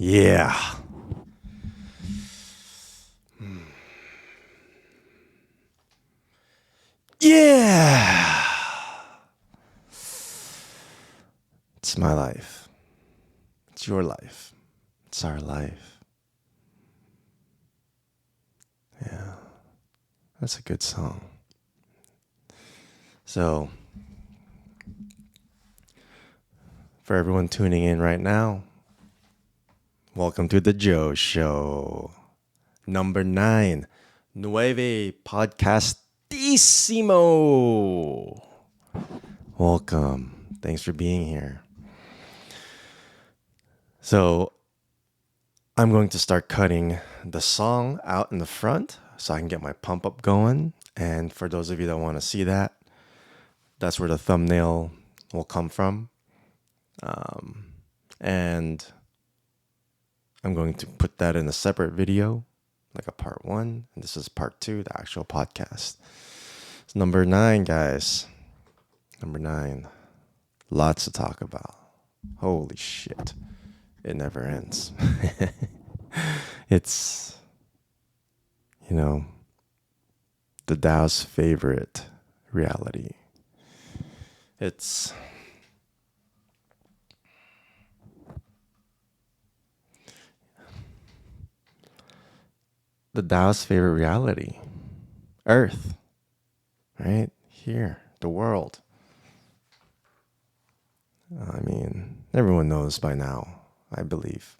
Yeah. Yeah. It's my life. It's your life. It's our life. Yeah. That's a good song. So, for everyone tuning in right now, welcome to the Joe Show. Number 9. Nueve Podcastissimo. Welcome. Thanks for being here. So, I'm going to start cutting the song out in the front so I can get my pump up going. And for those of you that want to see that, that's where the thumbnail will come from. And I'm going to put that in a separate video, like a part 1. And this is part 2, the actual podcast. It's number 9, guys. Number 9. Lots to talk about. Holy shit. It never ends. It's, the Tao's favorite reality. It's the Tao's favorite reality. Earth. Right? Here. The world. I mean, everyone knows by now, I believe,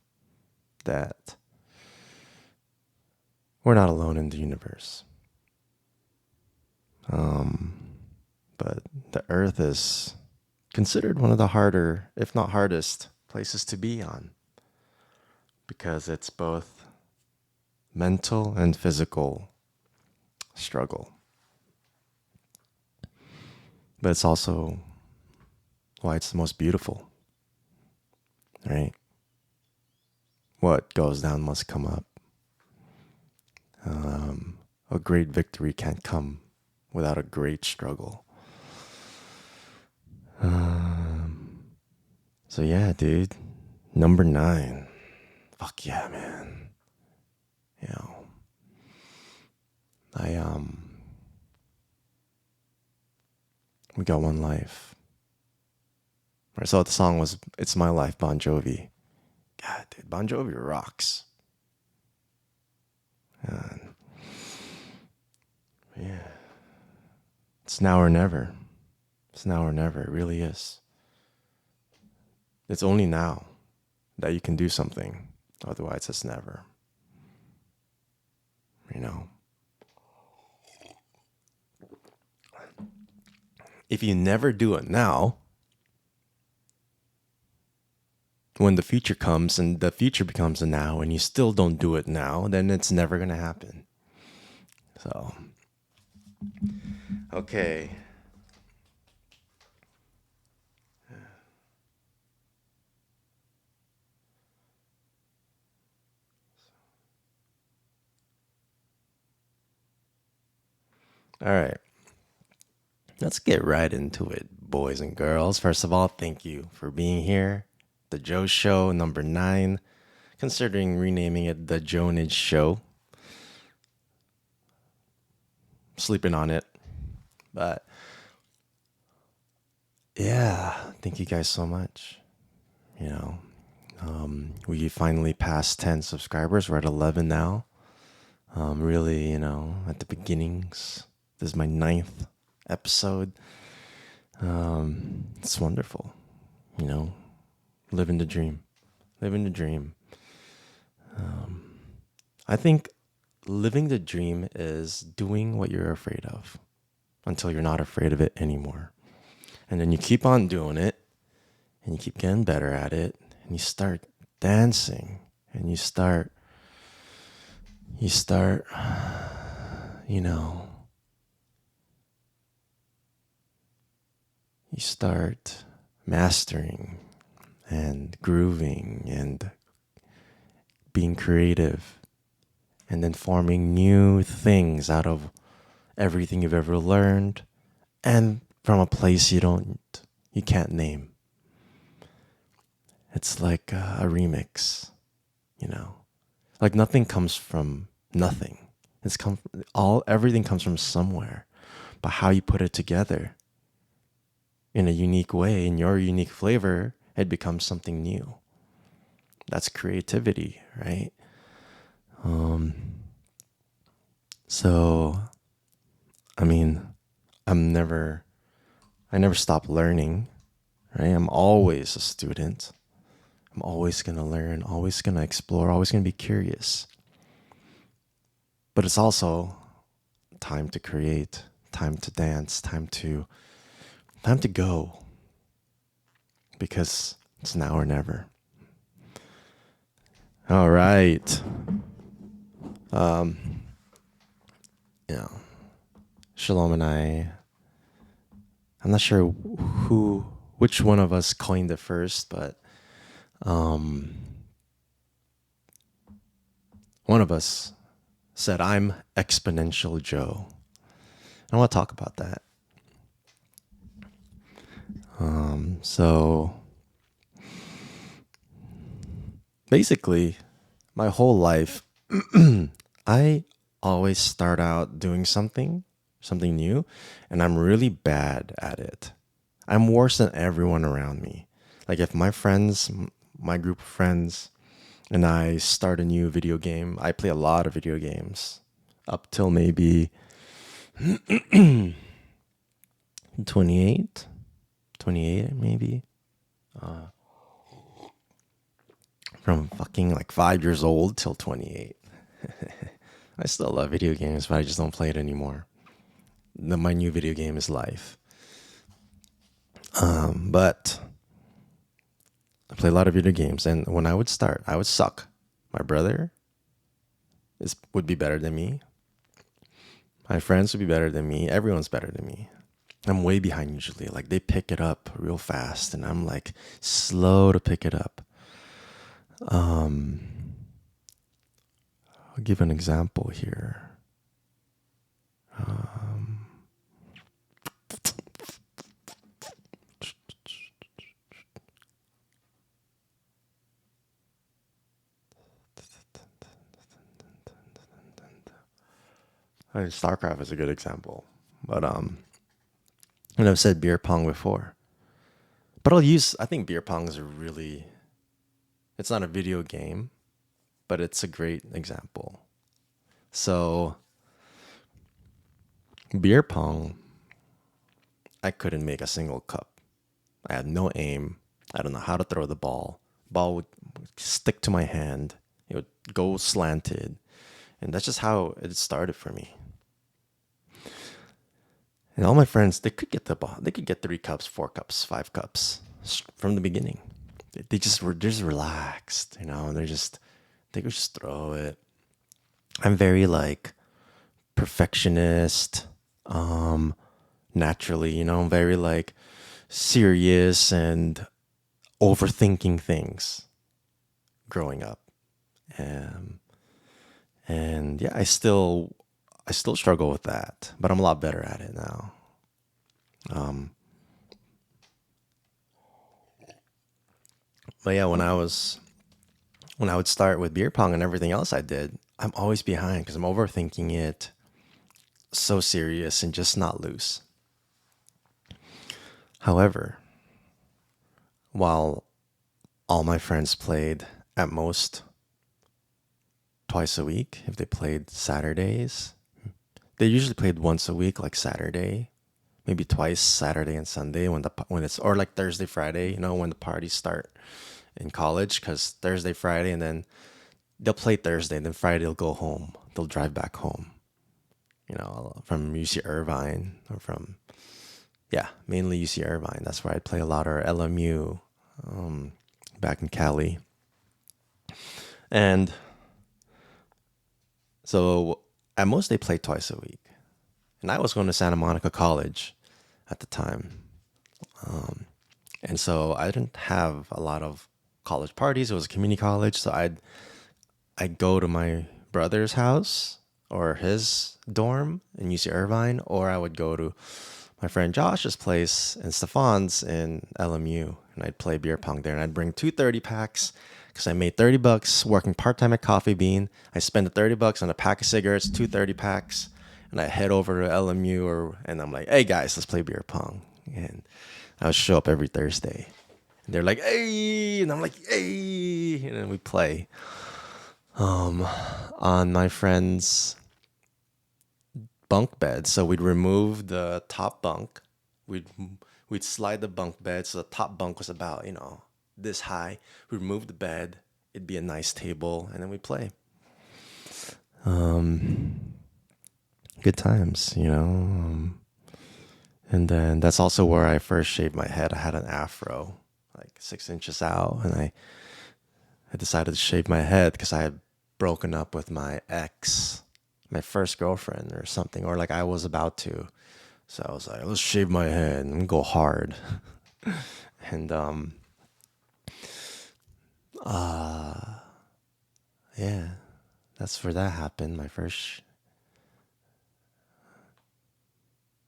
that we're not alone in the universe. But the Earth is considered one of the harder, if not hardest, places to be on. Because it's both mental and physical struggle. But it's also why it's the most beautiful. Right? What goes down must come up. A great victory can't come without a great struggle. So yeah, dude. Number 9. Fuck yeah, man. We got one life. Right, so the song was It's My Life, Bon Jovi. God, dude, Bon Jovi rocks. Yeah. It's now or never. It's now or never. It really is. It's only now that you can do something. Otherwise, it's never. If you never do it now, when the future comes and the future becomes a now and you still don't do it now, then it's never going to happen. So, okay. All right. Let's get right into it, boys and girls. First of all, thank you for being here. The Joe Show, number 9. Considering renaming it The Jonage Show. Sleeping on it. But yeah, thank you guys so much. We finally passed 10 subscribers. We're at 11 now. Really, at the beginnings. This is my 9th episode. It's wonderful. Living the dream. Living the dream. I think living the dream is doing what you're afraid of until you're not afraid of it anymore. And then you keep on doing it and you keep getting better at it and you start dancing and you start mastering and grooving and being creative and then forming new things out of everything you've ever learned and from a place you can't name. It's like a remix. you know. Like nothing comes from nothing. Everything comes from somewhere. But how you put it together in a unique way, in your unique flavor, it becomes something new. That's creativity, right? So, I mean, I'm never, I never stop learning, right? I'm always a student. I'm always going to learn, always going to explore, always going to be curious. But it's also time to create, time to dance, time to go, because it's now or never. All right. Yeah. Shalom and I'm not sure which one of us coined it first, but one of us said, I'm Exponential Joe. I want to talk about that. So basically, my whole life, I always start out doing something new, and I'm really bad at it. I'm worse than everyone around me. Like if my group of friends, and I start a new video game, I play a lot of video games up till maybe 28, 28 maybe. From fucking like 5 years old till 28. I still love video games, but I just don't play it anymore. My new video game is life. But I play a lot of video games, and when I would start, I would suck. My brother would be better than me. My friends would be better than me. Everyone's better than me. I'm way behind usually. Like they pick it up real fast, and I'm like slow to pick it up. I'll give an example here. StarCraft is a good example, but and I've said beer pong before, but I think beer pong is it's not a video game, but it's a great example. So beer pong, I couldn't make a single cup. I had no aim. I don't know how to throw the ball. Ball would stick to my hand. It would go slanted. And that's just how it started for me. And all my friends, they could get the ball. They could get 3 cups, 4 cups, 5 cups from the beginning. They just were just relaxed, and they could just throw it. I'm very like perfectionist, naturally, I'm very like serious and overthinking things growing up. And yeah, I still struggle with that, but I'm a lot better at it now. But yeah, when I would start with beer pong and everything else I did, I'm always behind because I'm overthinking it, so serious and just not loose. However, while all my friends played at most twice a week, if they played Saturdays, they usually played once a week, like Saturday, maybe twice, Saturday and Sunday when it's, or like Thursday, Friday, when the parties start in college, because Thursday, Friday, and then they'll play Thursday, and then Friday they'll go home. They'll drive back home, from UC Irvine mainly UC Irvine. That's where I'd play a lot, or LMU, back in Cali. And so at most they played twice a week. And I was going to Santa Monica College at the time. And so I didn't have a lot of college parties. It was a community college. So I'd go to my brother's house or his dorm in UC Irvine, or I would go to my friend Josh's place and Stefan's in LMU, and I'd play beer pong there. And I'd bring 2 30 packs, because I made $30 working part-time at Coffee Bean. I spent the $30 on a pack of cigarettes, two 30 packs, and I head over to LMU and I'm like, hey guys, let's play beer pong. And I would show up every Thursday. And they're like, hey, and I'm like, hey, and then we play on my friend's bunk bed. So we'd remove the top bunk. We'd slide the bunk bed. So the top bunk was about, this high. We'd remove the bed. It'd be a nice table. And then we'd play. Good times, and then that's also where I first shaved my head. I had an afro, like 6 inches out. And I decided to shave my head because I had broken up with my ex, my first girlfriend or something, or like I was about to. So I was like, let's shave my head and go hard. And yeah, that's where that happened.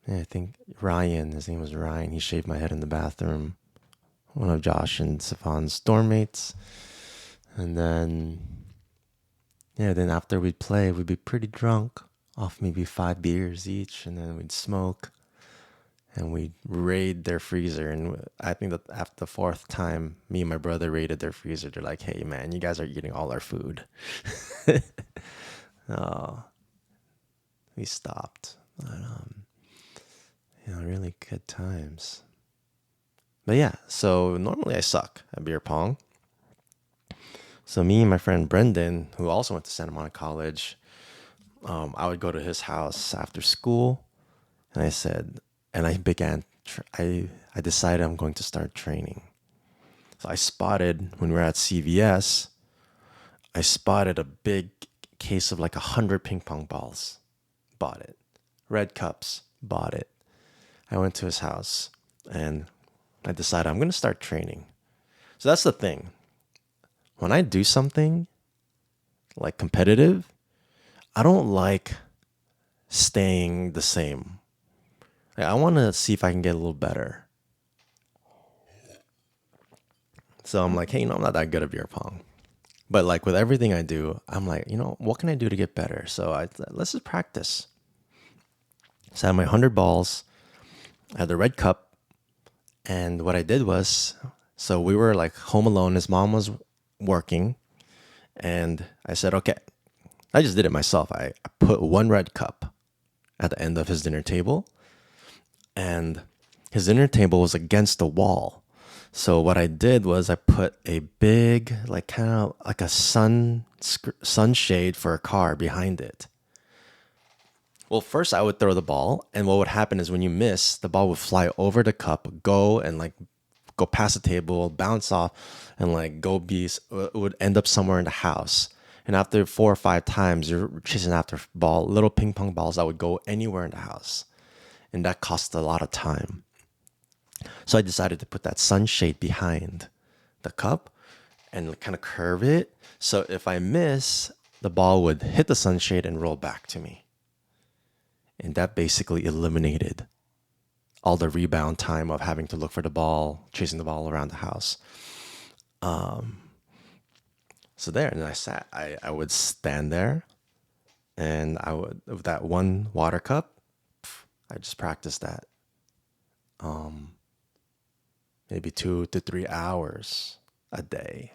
I think Ryan, his name was Ryan, he shaved my head in the bathroom. One of Josh and Siobhan's dorm mates. And then after we'd play, we'd be pretty drunk off maybe 5 beers each. And then we'd smoke and we'd raid their freezer. And I think that after the 4th time, me and my brother raided their freezer. They're like, hey, man, you guys are eating all our food. Oh, we stopped. But, really good times. But yeah, so normally I suck at beer pong. So me and my friend Brendan, who also went to Santa Monica College, I would go to his house after school, and I decided I'm going to start training. So I spotted, when we were at CVS, I spotted a big case of like 100 ping pong balls. Bought it. Red cups. Bought it. I went to his house, and I decided I'm going to start training. So that's the thing. When I do something like competitive, I don't like staying the same. Like, I want to see if I can get a little better. So I'm like, hey, I'm not that good at beer pong. But like with everything I do, I'm like, what can I do to get better? So let's just practice. So I had my 100 balls. I had the red cup. And what I did was, so we were like home alone. His mom was working. And I said, okay, I just did it myself. I put 1 red cup at the end of his dinner table. And his dinner table was against the wall. So what I did was I put a big, like kind of like a sunshade for a car behind it. Well, first I would throw the ball, and what would happen is when you miss, the ball would fly over the cup, go past the table, bounce off, and it would end up somewhere in the house. And after 4 or 5 times, you're chasing after little ping pong balls that would go anywhere in the house. And that cost a lot of time. So I decided to put that sunshade behind the cup and kind of curve it. So if I miss, the ball would hit the sunshade and roll back to me. And that basically eliminated all the rebound time of having to look for the ball, chasing the ball around the house. So there, and I would stand there, and with that 1 water cup, I just practiced that. Maybe 2 to 3 hours a day,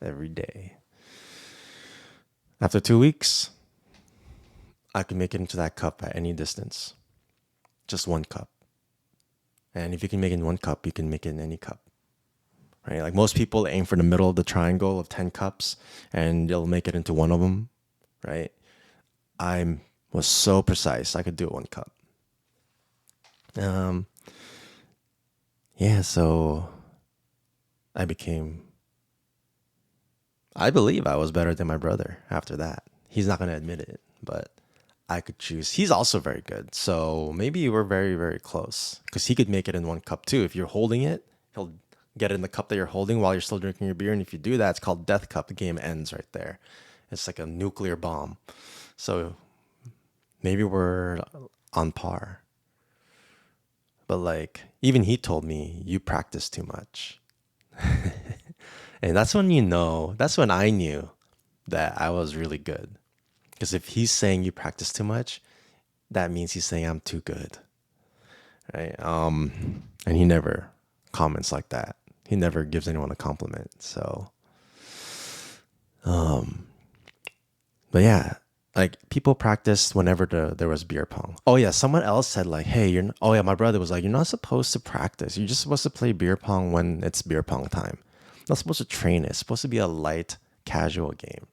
every day. After 2 weeks, I could make it into that cup at any distance. Just 1 cup. And if you can make it in 1 cup, you can make it in any cup. Right? Like most people aim for the middle of the triangle of 10 cups and they'll make it into one of them. Right? I was so precise. I could do it 1 cup. So I believe I was better than my brother after that. He's not going to admit it, but I could choose. He's also very good. So maybe we're very, very close because he could make it in 1 cup too. If you're holding it, he'll get it in the cup that you're holding while you're still drinking your beer. And if you do that, it's called death cup. The game ends right there. It's like a nuclear bomb. So maybe we're on par. But even he told me, you practice too much. And that's when I knew that I was really good. Because if he's saying you practice too much, that means he's saying I'm too good. Right? And he never comments like that. He never gives anyone a compliment. So, but yeah, like people practiced whenever there was beer pong. Oh yeah, someone else said like, "Hey, oh yeah, my brother was like, you're not supposed to practice. You're just supposed to play beer pong when it's beer pong time. Not supposed to train it. It's supposed to be a light, casual game."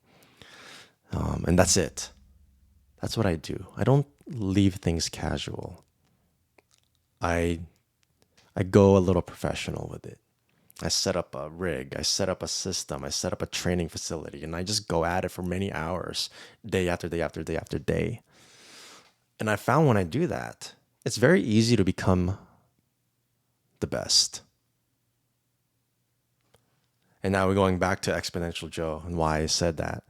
And that's it. That's what I do. I don't leave things casual. I I go a little professional with it. I set up a rig, I set up a system, I set up a training facility, and I just go at it for many hours, day after day after day after day. And I found when I do that, it's very easy to become the best. And now we're going back to Exponential Joe and why I said that.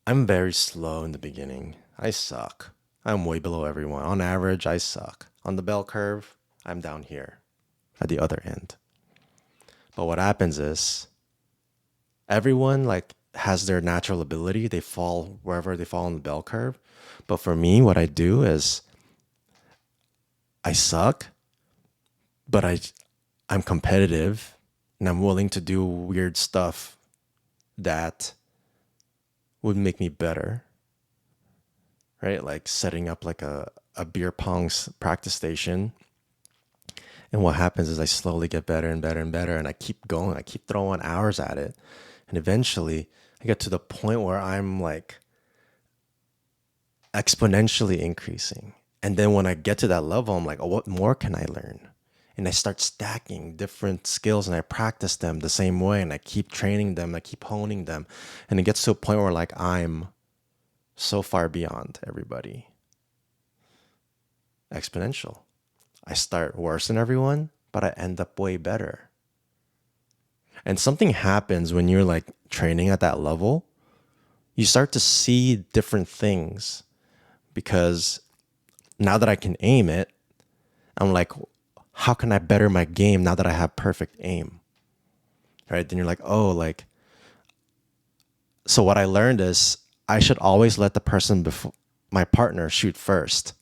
I'm very slow in the beginning. I suck. I'm way below everyone. On average, I suck. On the bell curve, I'm down here at the other end. But what happens is everyone like has their natural ability. They fall wherever they fall on the bell curve. But for me, what I do is I suck, but I'm competitive and I'm willing to do weird stuff that would make me better. Right? Like setting up like a beer pong practice station. And what happens is I slowly get better and better and better. And I keep going. I keep throwing hours at it. And eventually I get to the point where I'm like exponentially increasing. And then when I get to that level, I'm like, oh, what more can I learn? And I start stacking different skills and I practice them the same way. And I keep training them. I keep honing them. And it gets to a point where like I'm so far beyond everybody. Exponential. I start worse than everyone, but I end up way better. And something happens when you're like training at that level. You start to see different things because now that I can aim it, I'm like, how can I better my game now that I have perfect aim? Right? Then you're like, oh, like, so what I learned is I should always let the person before my partner shoot first.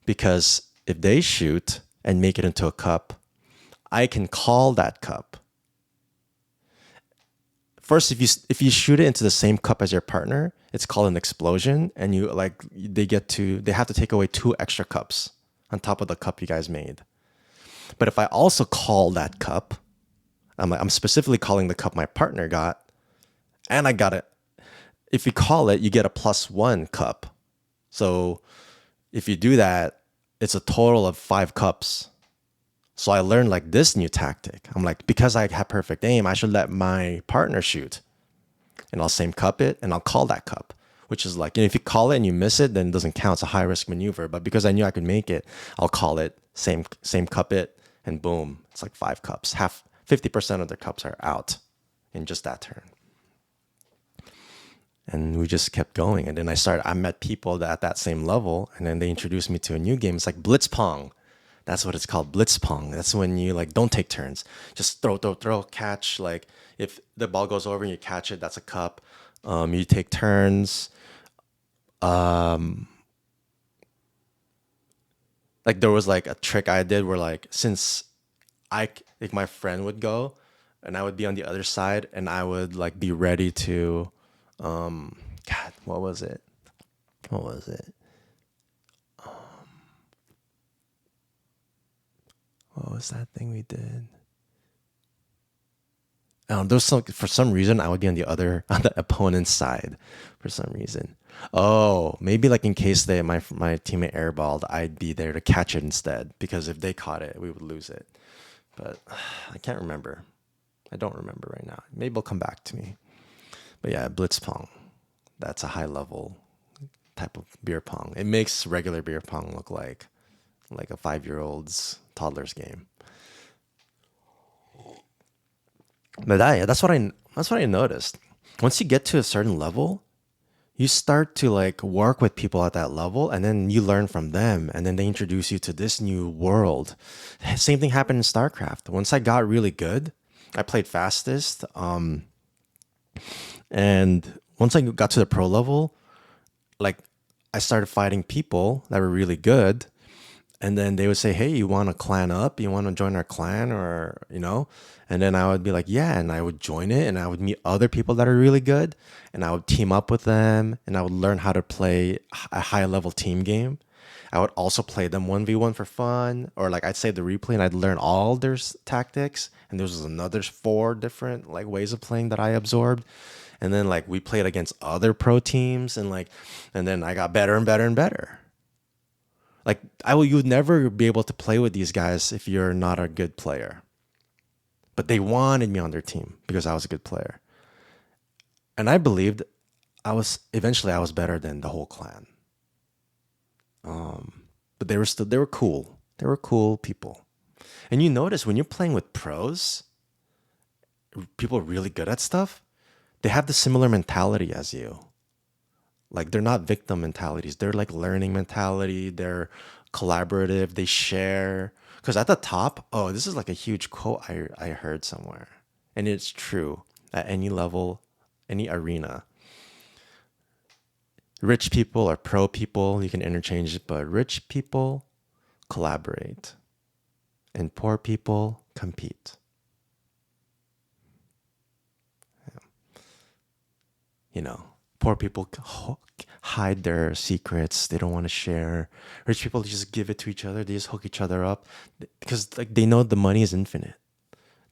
Because if they shoot and make it into a cup, I can call that cup. First, if you shoot it into the same cup as your partner, it's called an explosion, and they have to take away 2 extra cups on top of the cup you guys made. But if I also call that cup, I'm specifically calling the cup my partner got, and I got it. If you call it, you get a +1 cup. So if you do that, it's a total of 5 cups. So I learned like this new tactic. I'm like, because I have perfect aim, I should let my partner shoot. And I'll same cup it and I'll call that cup, which is like, if you call it and you miss it, then it doesn't count. It's a high risk maneuver. But because I knew I could make it, I'll call it, same cup it, and boom, it's like 5 cups. 50% of their cups are out in just that turn. And we just kept going. And then I met people at that same level, and then they introduced me to a new game. It's like Blitz Pong. That's what it's called, Blitz Pong. That's when you like don't take turns. Just throw, catch. Like if the ball goes over and you catch it, that's a cup. You take turns. Like there was like a trick I did where like since like my friend would go and I would be on the other side and I would like be ready to God, what was it? What was it? What was that thing we did? For some reason I would be on the opponent's side for some reason. Oh, maybe like in case my teammate airballed, I'd be there to catch it instead because if they caught it, we would lose it. But I can't remember. I don't remember right now. Maybe it'll come back to me. But yeah, Blitz Pong. That's a high level type of beer pong. It makes regular beer pong look like a 5-year-old's toddler's game. But that's what I noticed. Once you get to a certain level, you start to like work with people at that level, and then you learn from them, and then they introduce you to this new world. Same thing happened in StarCraft. Once I got really good, I played fastest. And once I got to the pro level, like I started fighting people that were really good. And then they would say, "Hey, you want to clan up? You want to join our clan?" Or, and then I would be like, "Yeah." And I would join it and I would meet other people that are really good and I would team up with them and I would learn how to play a high level team game. I would also play them 1v1 for fun, or like I'd save the replay and I'd learn all their tactics. And there was another four different like ways of playing that I absorbed. And then like we played against other pro teams and then I got better and better and better. Like you would never be able to play with these guys if you're not a good player. But they wanted me on their team because I was a good player. And I believed I was better than the whole clan. But they were cool. They were cool people. And you notice when you're playing with pros, people really good at stuff, they have the similar mentality as you. Like they're not victim mentalities. They're like learning mentality. They're collaborative. They share. Because at the top, oh, this is like a huge quote I heard somewhere. And it's true at any level, any arena. Rich people or pro people, you can interchange it, but rich people collaborate and poor people compete. Poor people hide their secrets. They don't want to share. Rich people just give it to each other. They just hook each other up because like they know the money is infinite.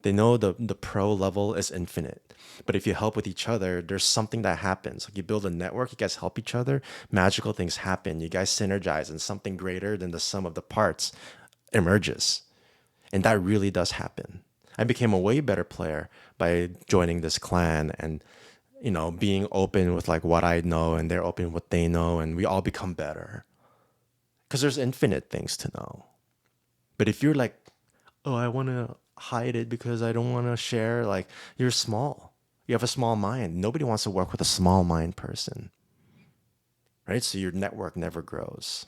They know the pro level is infinite. But if you help with each other, there's something that happens. Like you build a network, you guys help each other, magical things happen. You guys synergize and something greater than the sum of the parts emerges. And that really does happen. I became a way better player by joining this clan and being open with like what I know and they're open with what they know and we all become better. Because there's infinite things to know. But if you're like, oh, I want to hide it because I don't want to share, like you're small. You have a small mind. Nobody wants to work with a small mind person. Right? So your network never grows.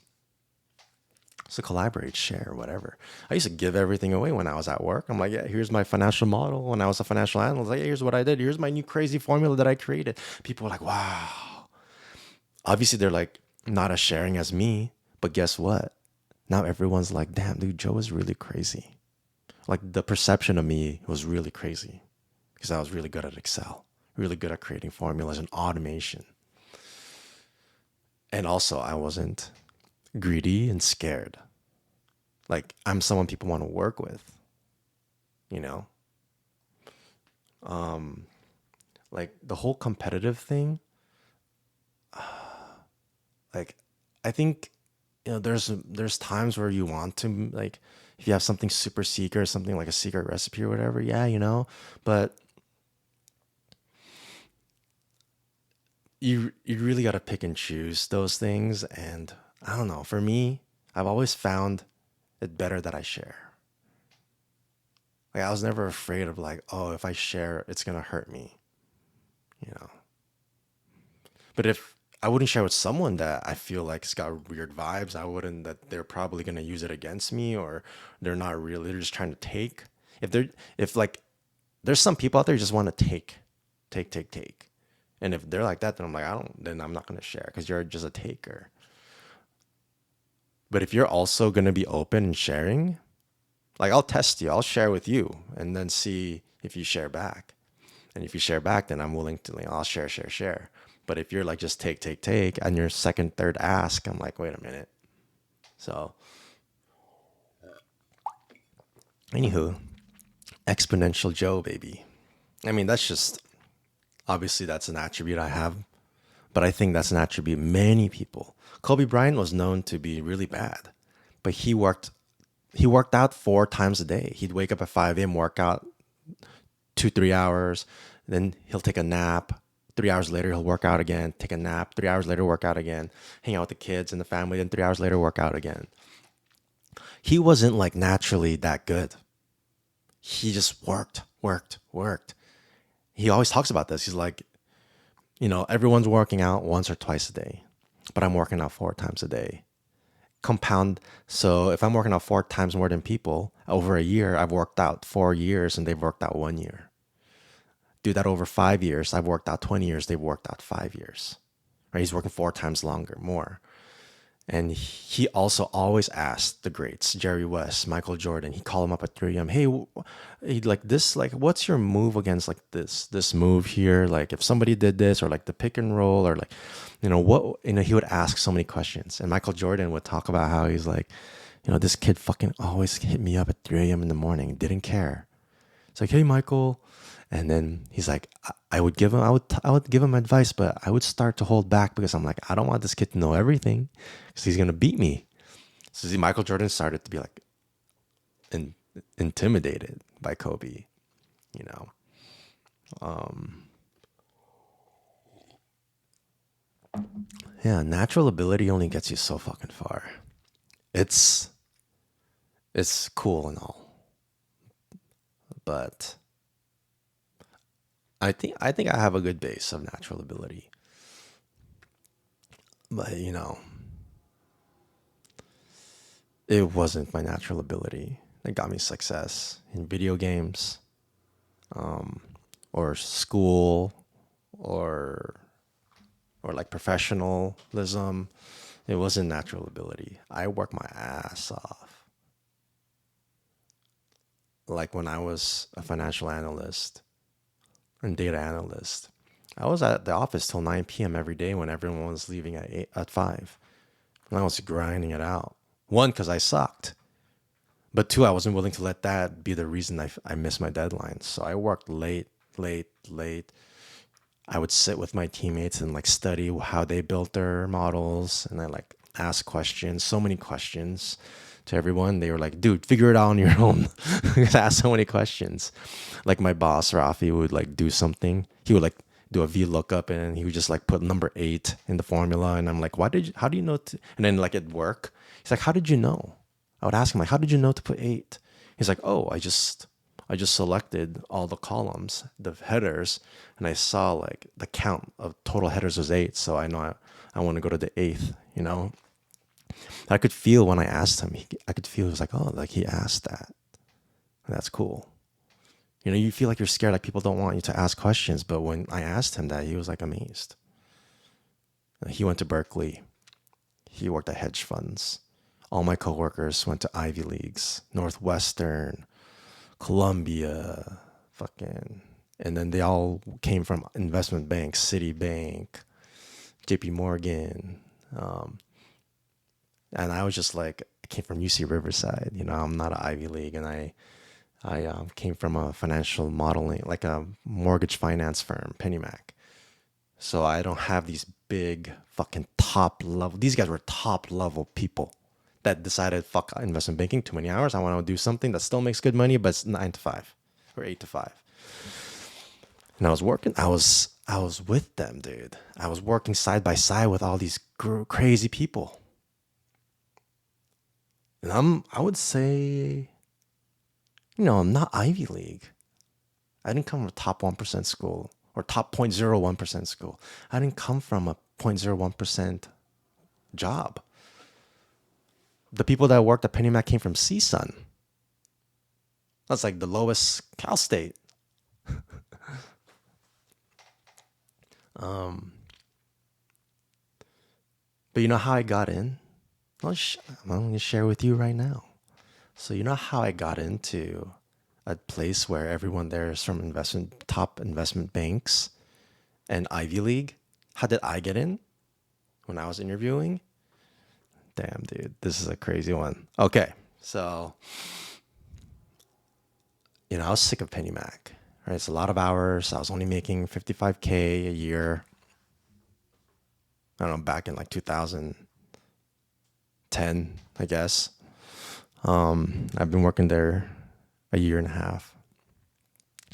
So collaborate, share, whatever. I used to give everything away when I was at work. I'm like, yeah, here's my financial model. When I was a financial analyst, like, yeah, here's what I did. Here's my new crazy formula that I created. People were like, wow. Obviously, they're like not as sharing as me. But guess what? Now everyone's like, damn, dude, Joe is really crazy. Like the perception of me was really crazy because I was really good at Excel, really good at creating formulas and automation. And also, I wasn't greedy and scared. Like I'm someone people want to work with, you know? Like the whole competitive thing, like I think there's times where you want to like if you have something super secret or something like a secret recipe or whatever, yeah, but you really got to pick and choose those things. And I don't know, for me, I've always found it better that I share. Like I was never afraid of like, oh, if I share, it's gonna hurt me, you know. But if I wouldn't share with someone that I feel like it's got weird vibes, I wouldn't that they're probably gonna use it against me or they're not really they're just trying to take. If like there's some people out there who just want to take. And if they're like that, then I'm like, then I'm not gonna share because you're just a taker. But if you're also gonna be open and sharing, like I'll test you, I'll share with you and then see if you share back. And if you share back, then I'm willing to, I'll share. But if you're like just take, and your second, third ask, I'm like, wait a minute. So, anywho, exponential Joe, baby. I mean, that's just obviously that's an attribute I have, but I think that's an attribute many people. Kobe Bryant was known to be really bad, but he worked out 4 times a day. He'd wake up at 5 a.m., work out 2-3 hours, then he'll take a nap. 3 hours later, he'll work out again, take a nap. 3 hours later, work out again, hang out with the kids and the family. Then 3 hours later, work out again. He wasn't like naturally that good. He just worked. He always talks about this. He's like, everyone's working out once or twice a day, but I'm working out 4 times a day. compound. So if I'm working out 4 times more than people over a year, I've worked out 4 years and they've worked out 1 year. Do that over 5 years. I've worked out 20 years. They've worked out 5 years. Right? He's working 4 times longer, more. And he also always asked the greats, Jerry West, Michael Jordan. He called him up at 3 a.m. Hey, he like this, like, what's your move against like this move here? Like if somebody did this, or like the pick and roll, or like, what, he would ask so many questions. And Michael Jordan would talk about how he's like, this kid fucking always hit me up at 3 a.m. in the morning, didn't care. It's like, hey, Michael. And then he's like, I would give him, I would give him advice, but I would start to hold back because I'm like, I don't want this kid to know everything because he's gonna beat me. So see, Michael Jordan started to be like intimidated by Kobe, you know. Yeah, natural ability only gets you so fucking far. It's it's cool and all, but I think I have a good base of natural ability. But it wasn't my natural ability that got me success in video games, or school, or like professionalism. It wasn't natural ability. I worked my ass off. Like when I was a financial analyst and data analyst, I was at the office till 9 p.m. every day when everyone was leaving at 5. And I was grinding it out. One, because I sucked. But two, I wasn't willing to let that be the reason I missed my deadlines. So I worked late, late, late. I would sit with my teammates and like study how they built their models, and I like ask questions, so many questions to everyone. They were like, dude, figure it out on your own. Because I asked so many questions. Like my boss, Rafi, would like do something. He would like do a VLOOKUP and he would just like put number 8 in the formula. And I'm like, how do you know? And then like at work, he's like, how did you know? I would ask him like, how did you know to put 8? He's like, oh, I just selected all the columns, the headers, and I saw like the count of total headers was 8. So I know I want to go to the 8th. I could feel when I asked him, I could feel he was like, oh, like he asked that. And that's cool. You feel like you're scared, like people don't want you to ask questions. But when I asked him that, he was like amazed. He went to Berkeley. He worked at hedge funds. All my coworkers went to Ivy Leagues, Northwestern, Columbia, fucking, and then they all came from investment banks, Citibank, JP Morgan. And I was just like, I came from UC Riverside, I'm not an Ivy League. And I came from a financial modeling, like a mortgage finance firm, PennyMac. So I don't have these big fucking top level, these guys were top level people that decided, fuck investment banking, too many hours. I want to do something that still makes good money, but it's 9 to 5 or 8 to 5. And I was working, I was with them, dude. I was working side by side with all these crazy people. And I would say, I'm not Ivy League. I didn't come from a top 1% school or top 0.01% school. I didn't come from a 0.01% job. The people that worked at PennyMac came from CSUN. That's like the lowest Cal State. But you know how I got in? I'm going to share with you right now. So you know how I got into a place where everyone there is from top investment banks and Ivy League? How did I get in when I was interviewing? Damn, dude, this is a crazy one. Okay, so I was sick of PennyMac. Right, it's a lot of hours. I was only making $55K a year. I don't know, back in like 2010, I guess. I've been working there a year and a half.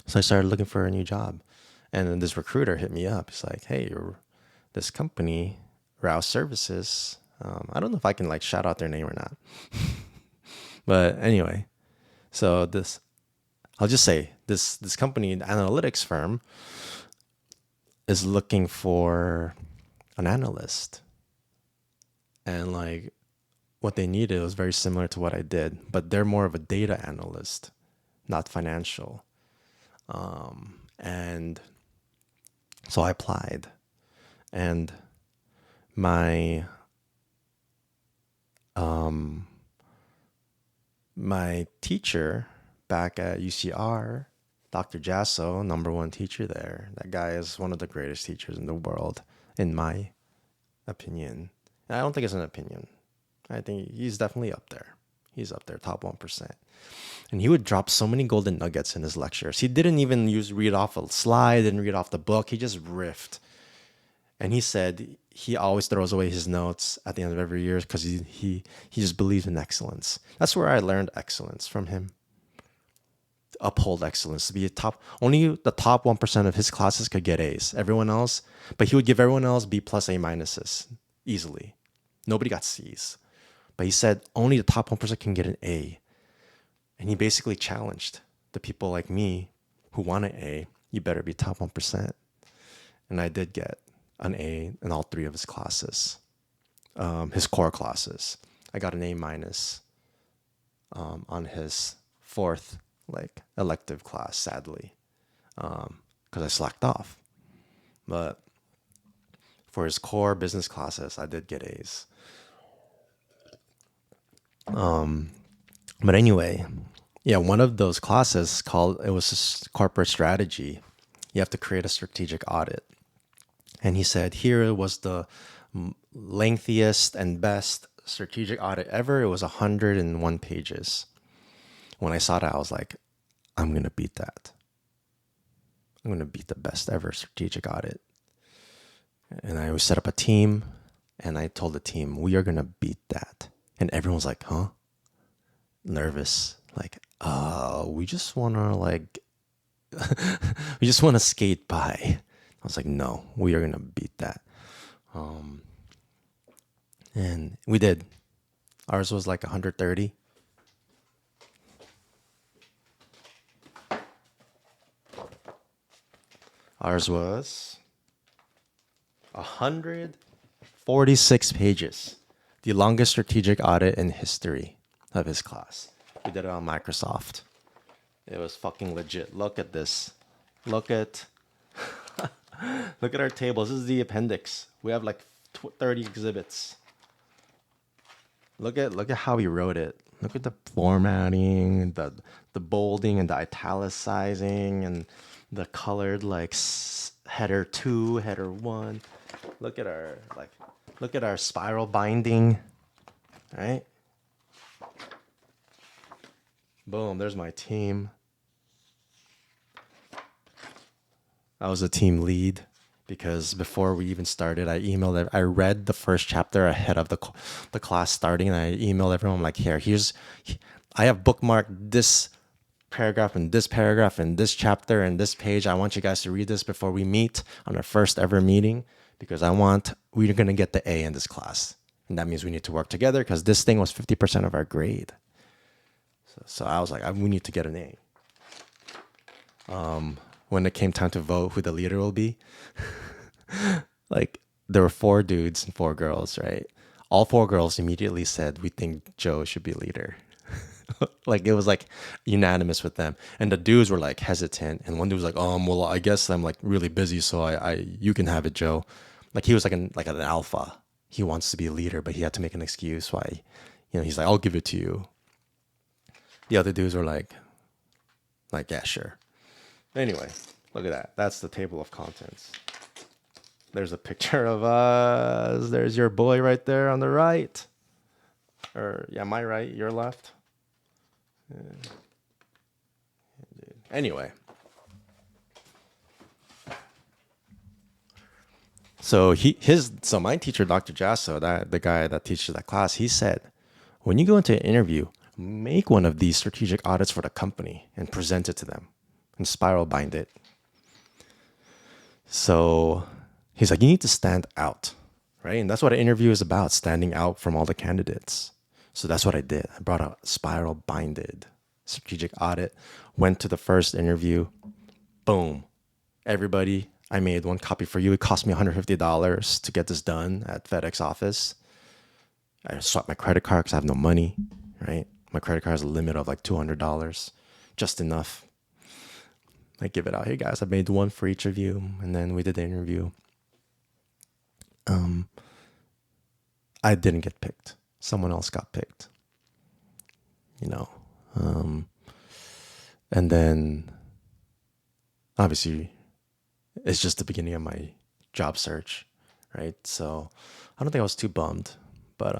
So I started looking for a new job. And then this recruiter hit me up. He's like, hey, this company, Rouse Services. I don't know if I can like shout out their name or not. But anyway, so I'll just say this company, the analytics firm, is looking for an analyst. And like what they needed was very similar to what I did, but they're more of a data analyst, not financial. And so I applied, and my my teacher back at UCR, Dr. Jasso, number one teacher there. That guy is one of the greatest teachers in the world, in my opinion. And I don't think it's an opinion. I think he's definitely up there. He's up there, top 1%. And he would drop so many golden nuggets in his lectures. He didn't even read off a slide, didn't read off the book. He just riffed. And he said he always throws away his notes at the end of every year because he just believes in excellence. That's where I learned excellence from him. To uphold excellence, to be a top. Only the top 1% of his classes could get A's. Everyone else, but he would give everyone else B plus A minuses easily. Nobody got C's. But he said only the top 1% can get an A. And he basically challenged the people like me who want an A, you better be top 1%. And I did get an A in all three of his classes, his core classes. I got an A minus on his fourth elective class, sadly, because I slacked off. But for his core business classes, I did get A's. But anyway, yeah, one of those classes it was corporate strategy. You have to create a strategic audit. And he said, here was the lengthiest and best strategic audit ever. It was 101 pages. When I saw that, I was like, I'm going to beat that. I'm going to beat the best ever strategic audit. And I set up a team, and I told the team, we are going to beat that. And everyone was like, huh? Nervous. Like, we just want to we just want to skate by. I was like, no, we are going to beat that. And we did. Ours was like 130. Ours was 146 pages. The longest strategic audit in history of his class. We did it on Microsoft. It was fucking legit. Look at this. Look at our table. This is the appendix. We have like 30 exhibits. Look at how he wrote it. Look at the formatting, the bolding and the italicizing and the colored header 2, header 1. Look at our spiral binding. Right? Boom, there's my team. I was a team lead because before we even started, I read the first chapter ahead of the class starting, and I emailed everyone like, I have bookmarked this paragraph and this paragraph and this chapter and this page. I want you guys to read this before we meet on our first ever meeting because we're going to get the A in this class. And that means we need to work together because this thing was 50% of our grade. So I was like, we need to get an A. When it came time to vote who the leader will be, there were 4 dudes and 4 girls, right? All 4 girls immediately said, we think Joe should be leader. It was unanimous with them. And the dudes were hesitant. And one dude was like, well, I guess I'm really busy, so you can have it, Joe. He was an alpha. He wants to be a leader, but he had to make an excuse why, he's like, I'll give it to you. The other dudes were like, yeah, sure. Anyway, look at that. That's the table of contents. There's a picture of us. There's your boy right there on the right. My right, your left. Yeah. Anyway. So my teacher, Dr. Jasso, the guy that teaches that class, he said, when you go into an interview, make one of these strategic audits for the company and present it to them and spiral bind it. So he's like, you need to stand out, right? And that's what an interview is about, standing out from all the candidates. So that's what I did. I brought a spiral binded strategic audit, went to the first interview, boom. Everybody, I made one copy for you. It cost me $150 to get this done at FedEx office. I swipe my credit card because I have no money, right? My credit card has a limit of like $200, just enough. I give it out. Hey guys, I made one for each of you. And then we did the interview. I didn't get picked. Someone else got picked, you know. And then obviously it's just the beginning of my job search, right? So I don't think I was too bummed, but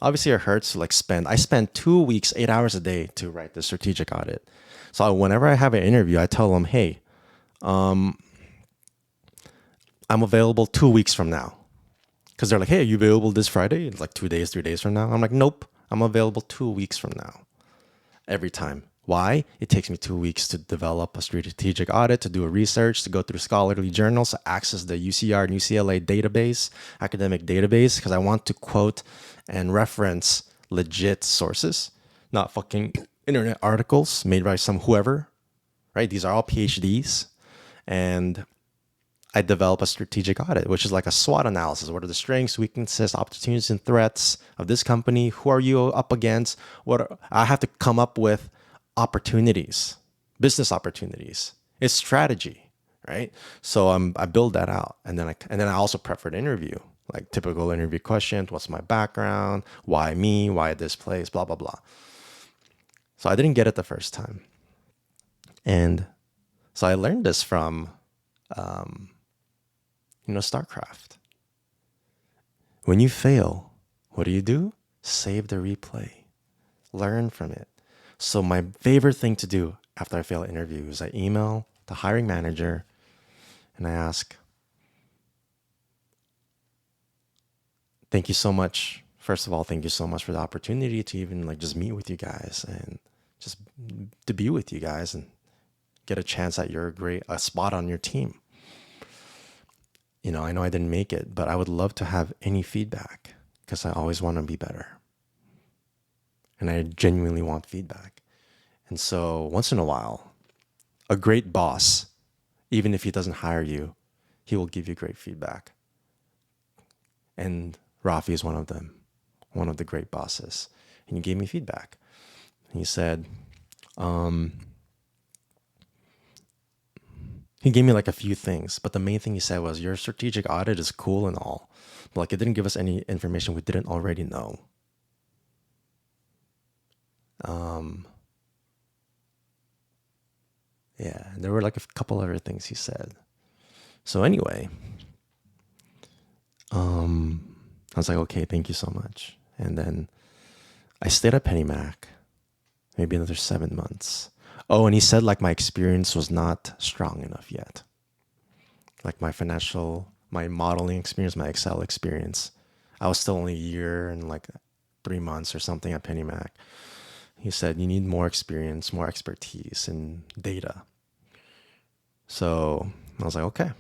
obviously it hurts to like I spend 2 weeks, 8 hours a day to write the strategic audit. So whenever I have an interview, I tell them, hey, I'm available 2 weeks from now. Because they're like, hey, are you available this Friday? It's like 2 days, 3 days from now. I'm like, nope, I'm available 2 weeks from now. Every time. Why? It takes me 2 weeks to develop a strategic audit, to do a research, to go through scholarly journals, to access the UCR and UCLA database, academic database, because I want to quote and reference legit sources, not fucking internet articles made by some whoever, right? These are all PhDs. And I develop a strategic audit, which is like a SWOT analysis. What are the strengths, weaknesses, opportunities, and threats of this company? Who are you up against? I have to come up with opportunities, business opportunities. It's strategy, right? So I build that out, and then I also prep for the interview, like typical interview questions. What's my background? Why me? Why this place? Blah blah blah. So I didn't get it the first time, and so I learned this from StarCraft. When you fail, what do? Save the replay. Learn from it. So my favorite thing to do after I fail an interview is I email the hiring manager and I ask, thank you so much. First of all, thank you so much for the opportunity to even like just meet with you guys and just to be with you guys and get a chance at a spot on your team. I know I didn't make it, but I would love to have any feedback because I always want to be better. And I genuinely want feedback. And so once in a while, a great boss, even if he doesn't hire you, he will give you great feedback. And Rafi is one of them, one of the great bosses. And he gave me feedback. He said, he gave me like a few things, but the main thing he said was, your strategic audit is cool and all, but like it didn't give us any information we didn't already know. Yeah, there were like a couple other things he said. So anyway, I was like, okay, thank you so much. And then I stayed at PennyMac maybe another 7 months. Oh, and he said like my experience was not strong enough yet. Like my modeling experience, my Excel experience. I was still only a year and like 3 months or something at PennyMac. He said, you need more experience, more expertise in data. So I was like, okay.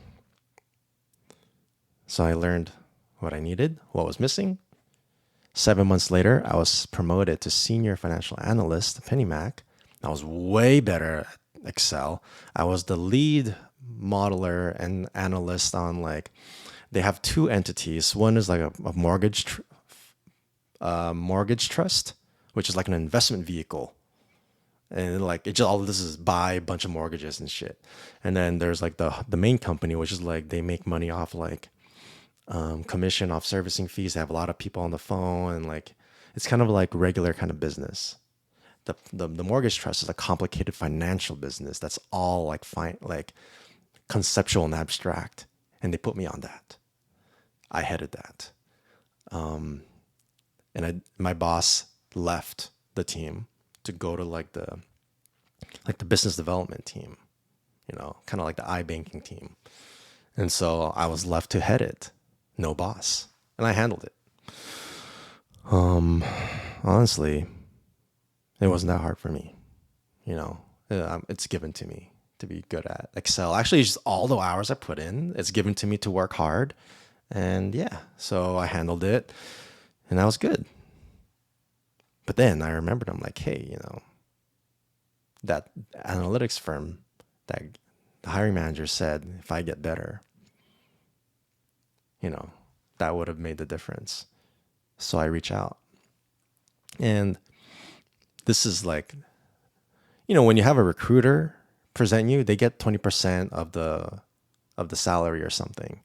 So I learned what I needed, what was missing. 7 months later, I was promoted to senior financial analyst at PennyMac. I was way better at Excel. I was the lead modeler and analyst on they have two entities. One is like a mortgage trust, which is like an investment vehicle. And like it just all this is buy a bunch of mortgages and shit. And then there's like the main company, which is like they make money off commission off servicing fees. They have a lot of people on the phone and like it's kind of like regular kind of business. The mortgage trust is a complicated financial business that's all like conceptual and abstract. And they put me on that. I headed that. And my boss left the team to go to the business development team, kind of like the iBanking team. And so I was left to head it, no boss, and I handled it. Honestly, it wasn't that hard for me. It's given to me to be good at Excel. Actually, just all the hours I put in, it's given to me to work hard. And yeah, so I handled it and that was good. But then I remembered, I'm like, hey, that analytics firm, that the hiring manager said, if I get better, that would have made the difference. So I reach out. And this is like, when you have a recruiter present you, they get 20% of the salary or something.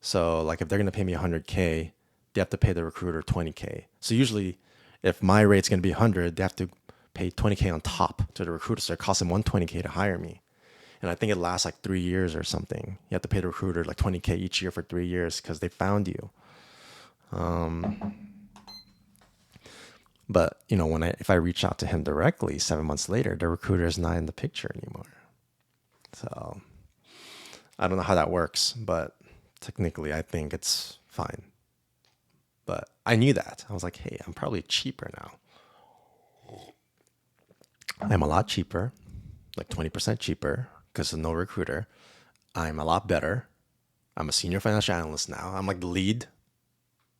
So like if they're gonna pay me 100K, they have to pay the recruiter 20K. So usually, if my rate's gonna be 100, they have to pay 20K on top to the recruiter. So it costs them 120K to hire me. And I think it lasts like 3 years or something. You have to pay the recruiter like 20K each year for 3 years because they found you. But if I reach out to him directly 7 months later, the recruiter is not in the picture anymore. So I don't know how that works, but technically I think it's fine. But I knew that. I was like, hey, I'm probably cheaper now. I'm a lot cheaper, like 20% cheaper because of no recruiter. I'm a lot better. I'm a senior financial analyst now. I'm like the lead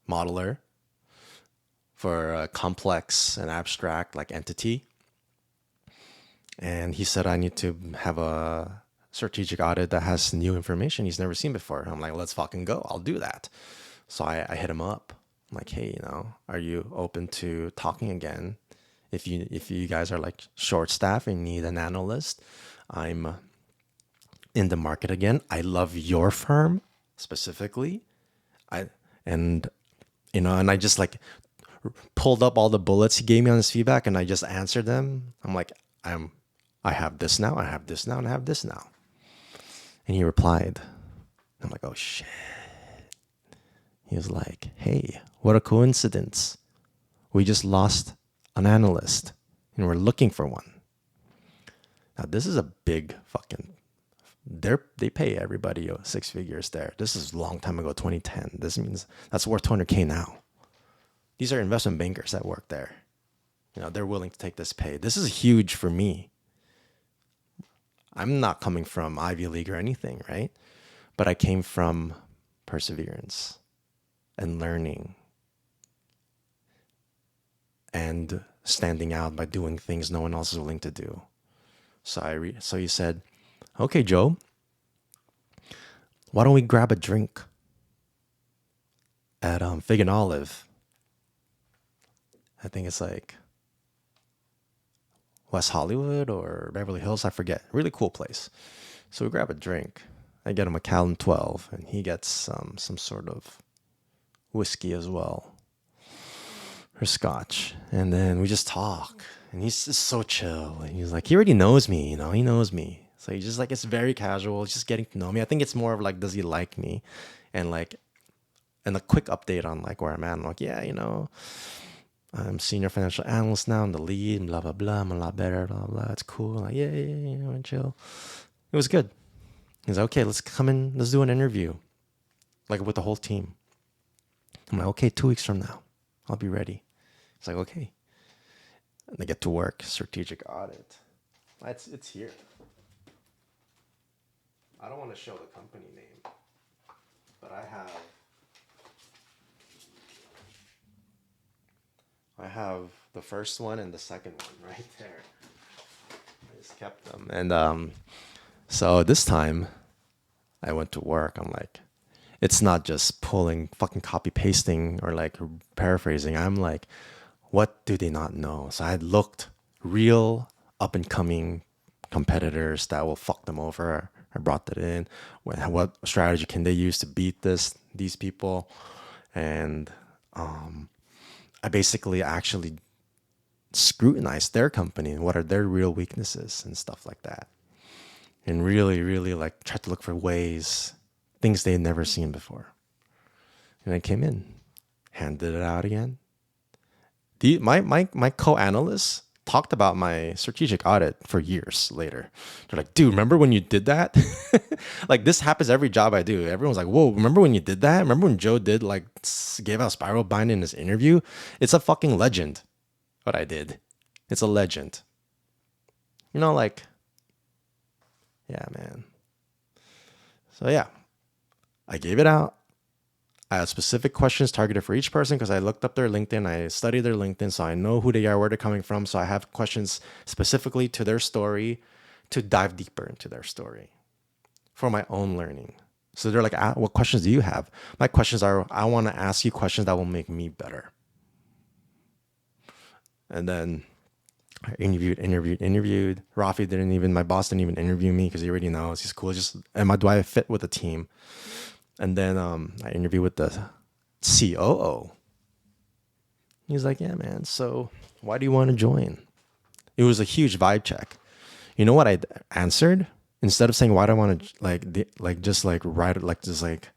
modeler for a complex and abstract like entity. And he said I need to have a strategic audit that has new information he's never seen before. I'm like, let's fucking go. I'll do that. So I hit him up. I'm like, hey, are you open to talking again? If you guys are like short staff and need an analyst, I'm in the market again. I love your firm specifically. And I just like pulled up all the bullets he gave me on his feedback and I just answered them. I'm like, I have this now, I have this now, and I have this now. And he replied. I'm like, oh shit. He was like, hey, what a coincidence. We just lost an analyst and we're looking for one. Now this is a big fucking, they pay everybody 6 figures there. This is a long time ago, 2010. This means that's worth 200K now. These are investment bankers that work there. They're willing to take this pay. This is huge for me. I'm not coming from Ivy League or anything, right? But I came from perseverance and learning and standing out by doing things no one else is willing to do. So he said, okay, Joe, why don't we grab a drink at Fig and Olive? I think it's like West Hollywood or Beverly Hills, I forget. Really cool place. So we grab a drink. I get him a Calum 12, and he gets some sort of whiskey as well, or scotch. And then we just talk, and he's just so chill. And he's like, he already knows me, he knows me. So he's just like, it's very casual, it's just getting to know me. I think it's more of like, does he like me? And a quick update on like where I'm at. I'm like, yeah, I'm senior financial analyst now. I'm the lead, blah, blah, blah. I'm a lot better, blah, blah. It's cool. Like, yeah, and chill. It was good. He's like, okay, let's come in. Let's do an interview. Like with the whole team. I'm like, okay, 2 weeks from now, I'll be ready. He's like, okay. And they get to work. Strategic audit. It's here. I don't want to show the company name, but I have the first one and the second one right there. I just kept them. And so this time I went to work. I'm like, it's not just pulling, fucking copy pasting or like paraphrasing. I'm like, what do they not know? So I had looked real up and coming competitors that will fuck them over. I brought that in. What strategy can they use to beat these people? And I basically actually scrutinized their company and what are their real weaknesses and stuff like that. And really, really like tried to look for ways, things they'd never seen before. And I came in, handed it out again. My co-analysts talked about my strategic audit for years later. They're like, dude, remember when you did that? Like this happens every job I do. Everyone's like, whoa, remember when you did that? Remember when Joe gave out spiral bind in his interview? It's a fucking legend what I did. It's a legend. Like, yeah, man. So yeah, I gave it out. I had specific questions targeted for each person because I looked up their LinkedIn. I studied their LinkedIn, so I know who they are, where they're coming from. So I have questions specifically to their story to dive deeper into their story for my own learning. So they're like, what questions do you have? My questions are, I want to ask you questions that will make me better. And then I interviewed. Rafi didn't even, my boss didn't even interview me because he already knows. He's cool. Just, do I fit with the team? And then I interviewed with the COO. He's like, yeah, man. So why do you want to join? It was a huge vibe check. You know what I answered? Instead of saying, why do I want to just write it, just like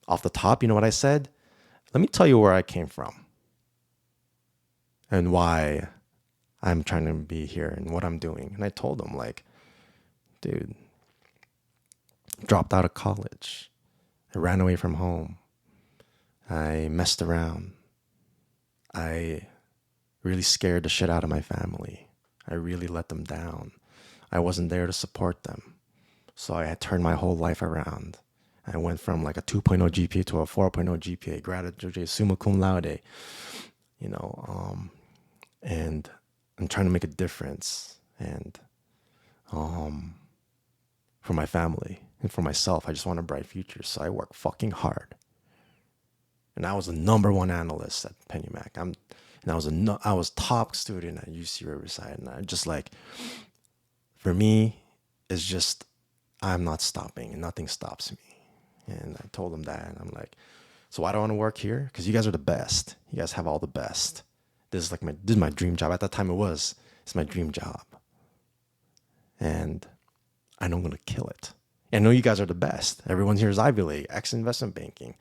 off the top, you know what I said? Let me tell you where I came from and why I'm trying to be here and what I'm doing. And I told him, like, dude, dropped out of college. I ran away from home. I messed around. I really scared the shit out of my family. I really let them down. I wasn't there to support them. So I had turned my whole life around. I went from like a 2.0 GPA to a 4.0 GPA, graduated summa cum laude, and I'm trying to make a difference. And for my family and for myself, I just want a bright future. So I work fucking hard. And I was the number one analyst at PennyMac. I was top student at UC Riverside. And I just like, for me, it's just, I'm not stopping and nothing stops me. And I told them that. And I'm like, so why do I want to work here? Because you guys are the best. You guys have all the best. This is my dream job. At that time it's my dream job. And I know I'm going to kill it. And I know you guys are the best. Everyone here is Ivy League, ex-investment banking.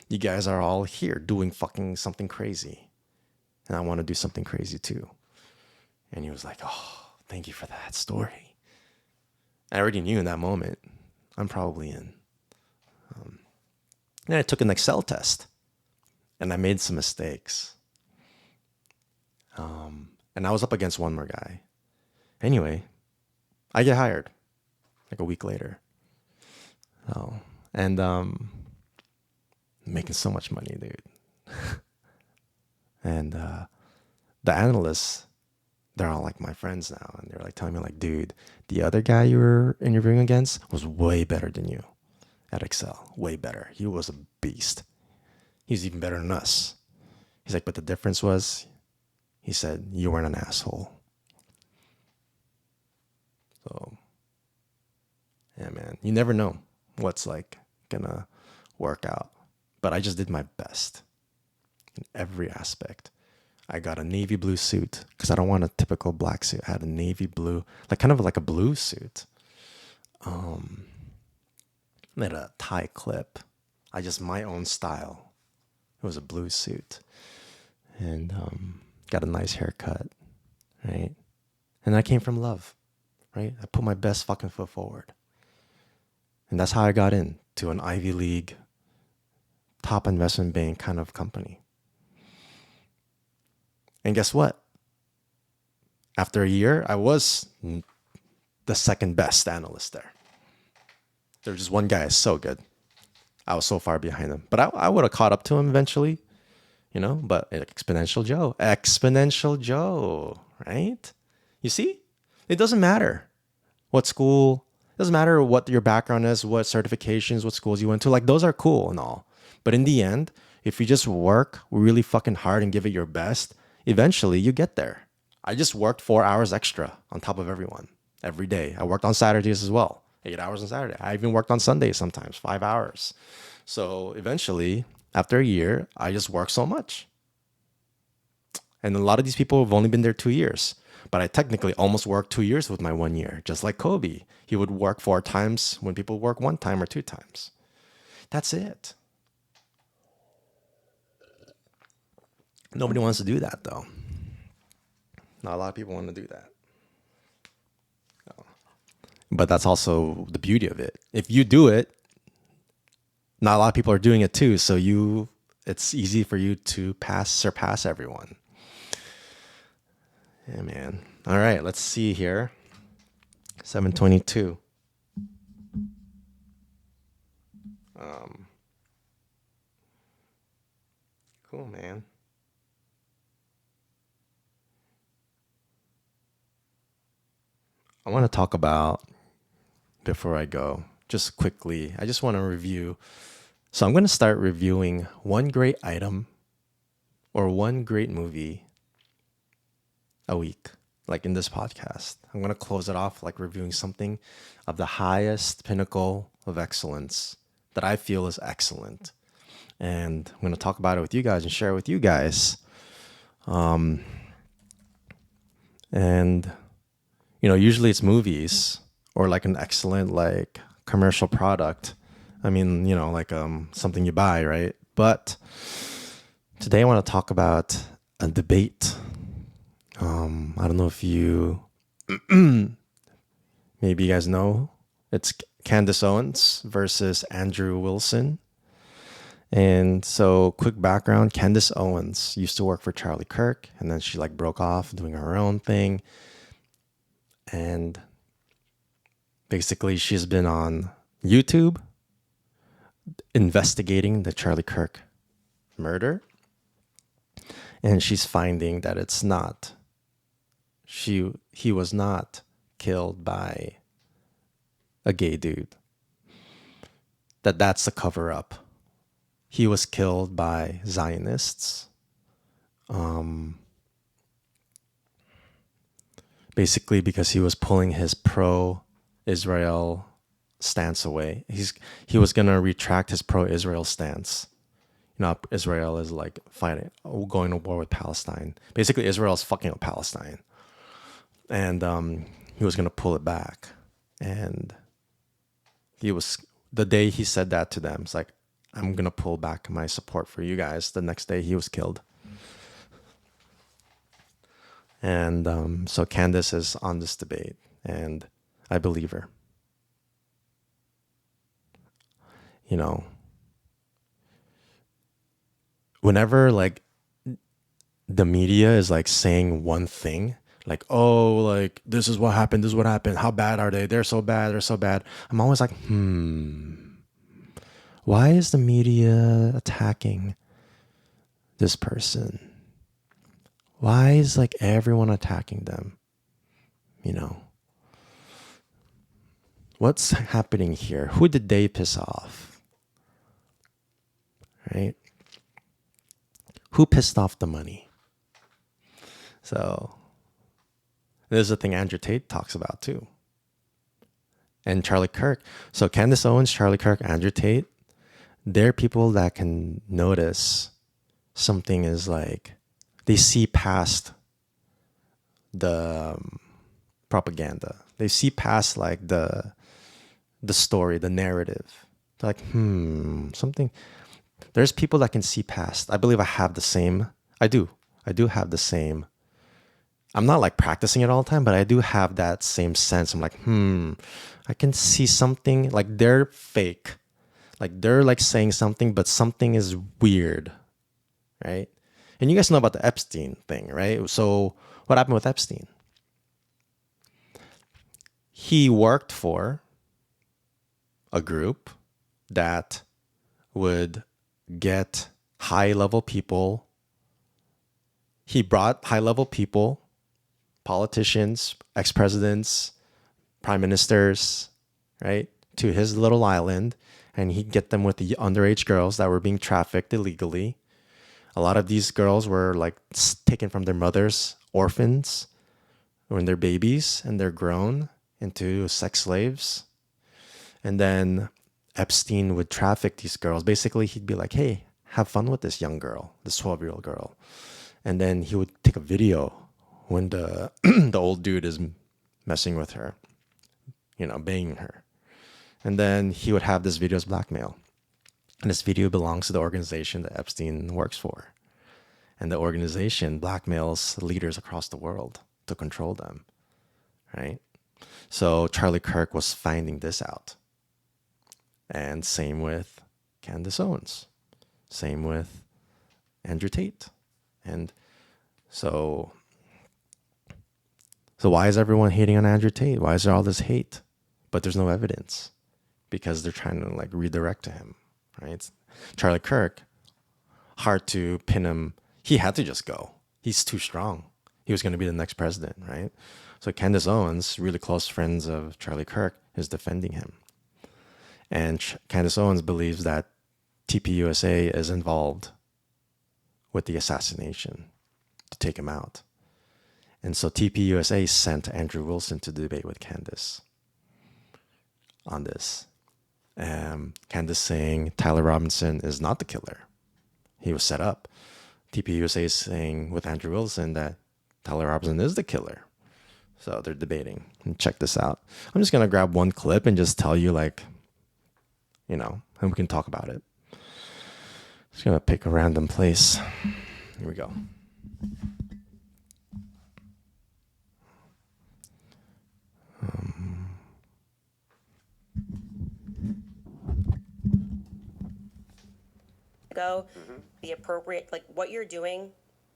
You guys are all here doing fucking something crazy. And I want to do something crazy too. And he was like, oh, thank you for that story. I already knew in that moment, I'm probably in. Then I took an Excel test and I made some mistakes. And I was up against one more guy. Anyway, I get hired like a week later. Oh, and making so much money, dude. And the analysts, they're all like my friends now, and they're like telling me like, dude, the other guy you were interviewing against was way better than you at Excel. Way better. He was a beast. He's even better than us. He's like, but the difference was, he said, you weren't an asshole. So, yeah, man, you never know what's like gonna work out. But I just did my best in every aspect. I got a navy blue suit because I don't want a typical black suit. I had a navy blue, like kind of like a blue suit. I had a tie clip. My own style. It was a blue suit. And got a nice haircut, right? And I came from love, right? I put my best fucking foot forward. And that's how I got into an Ivy League top investment bank kind of company. And guess what? After a year, I was the second best analyst there. There was just one guy, so good. I was so far behind him. But I would have caught up to him eventually, but Exponential Joe, right? You see? It doesn't matter what school, it doesn't matter what your background is, what certifications, what schools you went to. Like, those are cool and all. But in the end, if you just work really fucking hard and give it your best, eventually you get there. I just worked 4 hours extra on top of everyone every day. I worked on Saturdays as well, 8 hours on Saturday. I even worked on Sundays sometimes, 5 hours. So eventually, after a year, I just worked so much. And a lot of these people have only been there 2 years. But I technically almost worked 2 years with my 1 year, just like Kobe. He would work 4 times when people work 1 time or 2 times. That's it. Nobody wants to do that, though. Not a lot of people want to do that. But that's also the beauty of it. If you do it, not a lot of people are doing it too. So it's easy for you to surpass everyone. Yeah, man. All right, let's see here. 722. Cool, man. I want to talk about, before I go, just quickly, I just want to review. So I'm going to start reviewing one great item or one great movie a week, like in this podcast. I'm going to close it off like reviewing something of the highest pinnacle of excellence that I feel is excellent. And I'm going to talk about it with you guys and share it with you guys. And, usually it's movies or like an excellent like commercial product. I mean, like something you buy, right? But today I want to talk about a debate. I don't know if you, maybe you guys know, it's Candace Owens versus Andrew Wilson. And so, quick background: Candace Owens used to work for Charlie Kirk, and then she like broke off doing her own thing. And basically, she's been on YouTube investigating the Charlie Kirk murder, and she's finding that it's not. He was not killed by a gay dude. That's the cover up. He was killed by Zionists. Basically because he was pulling his pro-Israel stance away. He was gonna retract his pro-Israel stance. Israel is like going to war with Palestine. Basically, Israel is fucking with Palestine, and he was gonna pull it back. And the day he said that to them, it's like, I'm going to pull back my support for you guys. The next day he was killed. And so Candace is on this debate, and I believe her. Whenever like the media is like saying one thing, like, oh, like this is what happened, how bad are they? They're so bad. I'm always like, why is the media attacking this person? Why is like everyone attacking them? What's happening here? Who did they piss off? Right? Who pissed off the money? So this is the thing Andrew Tate talks about too. And Charlie Kirk. So Candace Owens, Charlie Kirk, Andrew Tate, they're people that can notice something is like, they see past the propaganda. They see past like the story, the narrative. They're like, something. There's people that can see past. I believe I have the same. I do have the same. I'm not like practicing it all the time, but I do have that same sense. I'm like, I can see something like they're fake. Like they're like saying something, but something is weird, right? And you guys know about the Epstein thing, right? So what happened with Epstein? He worked for a group that would get high-level people. He brought high-level people, politicians, ex-presidents, prime ministers, right, to his little island, and he'd get them with the underage girls that were being trafficked illegally. A lot of these girls were like taken from their mothers, orphans, when they're babies, and they're grown into sex slaves. And then Epstein would traffic these girls. Basically, he'd be like, hey, have fun with this young girl, this 12-year-old girl. And then he would take a video when the the old dude is messing with her, banging her. And then he would have this video as blackmail. And this video belongs to the organization that Epstein works for. And the organization blackmails leaders across the world to control them, right? So Charlie Kirk was finding this out. And same with Candace Owens. Same with Andrew Tate. And so why is everyone hating on Andrew Tate? Why is there all this hate? But there's no evidence because they're trying to like redirect to him, right? Charlie Kirk, hard to pin him. He had to just go. He's too strong. He was going to be the next president, right? So Candace Owens, really close friends of Charlie Kirk, is defending him. And Candace Owens believes that TPUSA is involved with the assassination to take him out. And so TPUSA sent Andrew Wilson to debate with Candace on this. Candace saying Tyler Robinson is not the killer. He was set up. TPUSA is saying with Andrew Wilson that Tyler Robinson is the killer. So they're debating. And check this out. I'm just going to grab one clip and just tell you, like, you know, and we can talk about it. Just going to pick a random place. Here we go. The appropriate, like what you're doing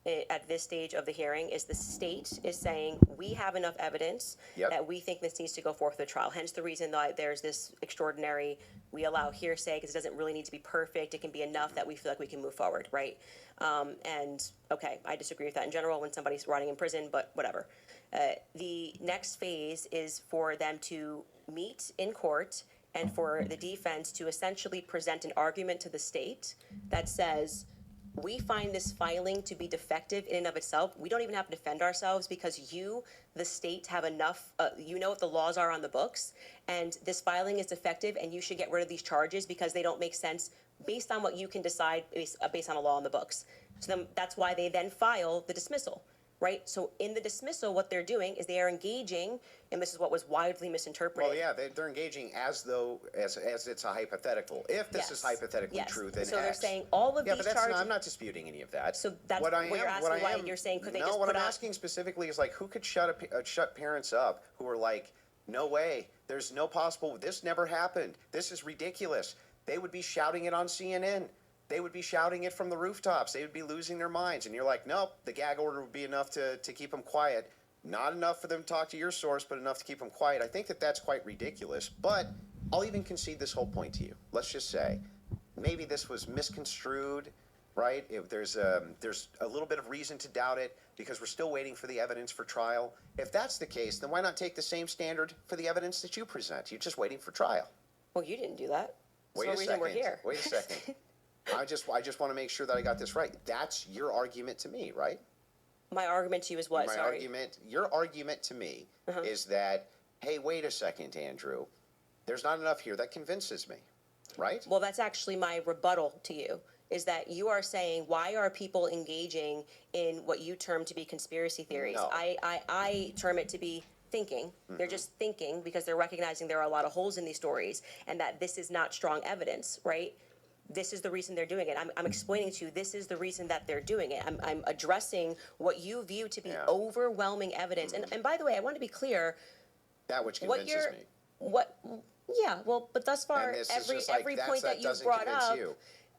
at this stage of the hearing is the state is saying we have enough evidence that we think this needs to go forth to trial. Hence the reason that there's this extraordinary, we allow hearsay because it doesn't really need to be perfect. It can be enough that we feel like we can move forward, right? And okay, I disagree with that in general when somebody's rotting in prison, but whatever. The next phase is for them to meet in court and for the defense to essentially present an argument to the state that says, we find this filing to be defective in and of itself. We don't even have to defend ourselves because you, the state, have enough, you know what the laws are on the books, and this filing is defective and you should get rid of these charges because they don't make sense based on what you can decide based on a law on the books. So then that's why they then file the dismissal. Right? So in the dismissal, what they're doing is they are engaging, and this is what was widely misinterpreted. Well, yeah, they're engaging as though, as it's a hypothetical. If this is hypothetically true, then so X. they're saying all of these charges. I'm not disputing any of that. So that's what you're asking, why you're saying, could they just put what I'm asking specifically is, like, who could shut parents up who are like, no way, there's no possible, this never happened, this is ridiculous. They would be shouting it on CNN. They would be shouting it from the rooftops. They would be losing their minds. And you're like, nope, the gag order would be enough to keep them quiet. Not enough for them to talk to your source, but enough to keep them quiet. I think that that's quite ridiculous. But I'll even concede this whole point to you. Let's just say maybe this was misconstrued, right? If there's a little bit of reason to doubt it because we're still waiting for the evidence for trial. If that's the case, then why not take the same standard for the evidence that you present? You're just waiting for trial. Well, you didn't do that. Wait a second. We're here. Wait a second. I just want to make sure that I got this right. That's your argument to me, right? My argument to you is what? Your argument to me is that, hey, wait a second, Andrew. There's not enough here that convinces me, right? Well, that's actually my rebuttal to you, is that you are saying, why are people engaging in what you term to be conspiracy theories? No. I term it to be thinking. They're just thinking because they're recognizing there are a lot of holes in these stories and that this is not strong evidence, right? This is the reason they're doing it. I'm explaining to you, this is the reason that they're doing it. I'm addressing what you view to be overwhelming evidence. And by the way, I want to be clear. That which convinces me. But thus far, every point that you've brought up,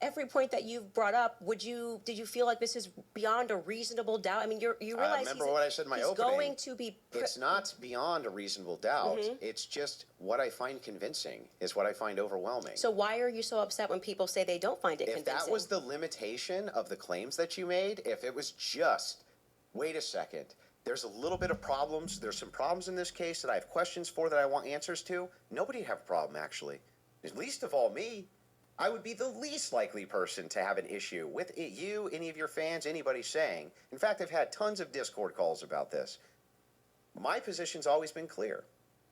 every point that you've brought up, did you feel like this is beyond a reasonable doubt? I mean, you realize remember what I said in my opening. Going to be. It's not beyond a reasonable doubt. It's just what I find convincing is what I find overwhelming. So why are you so upset when people say they don't find it convincing? If that was the limitation of the claims that you made, if it was just, wait a second, there's a little bit of problems. There's some problems in this case that I have questions for that I want answers to. Nobody would have a problem, actually. At least of all me. I would be the least likely person to have an issue with you, any of your fans, anybody saying. In fact, I've had tons of Discord calls about this. My position's always been clear.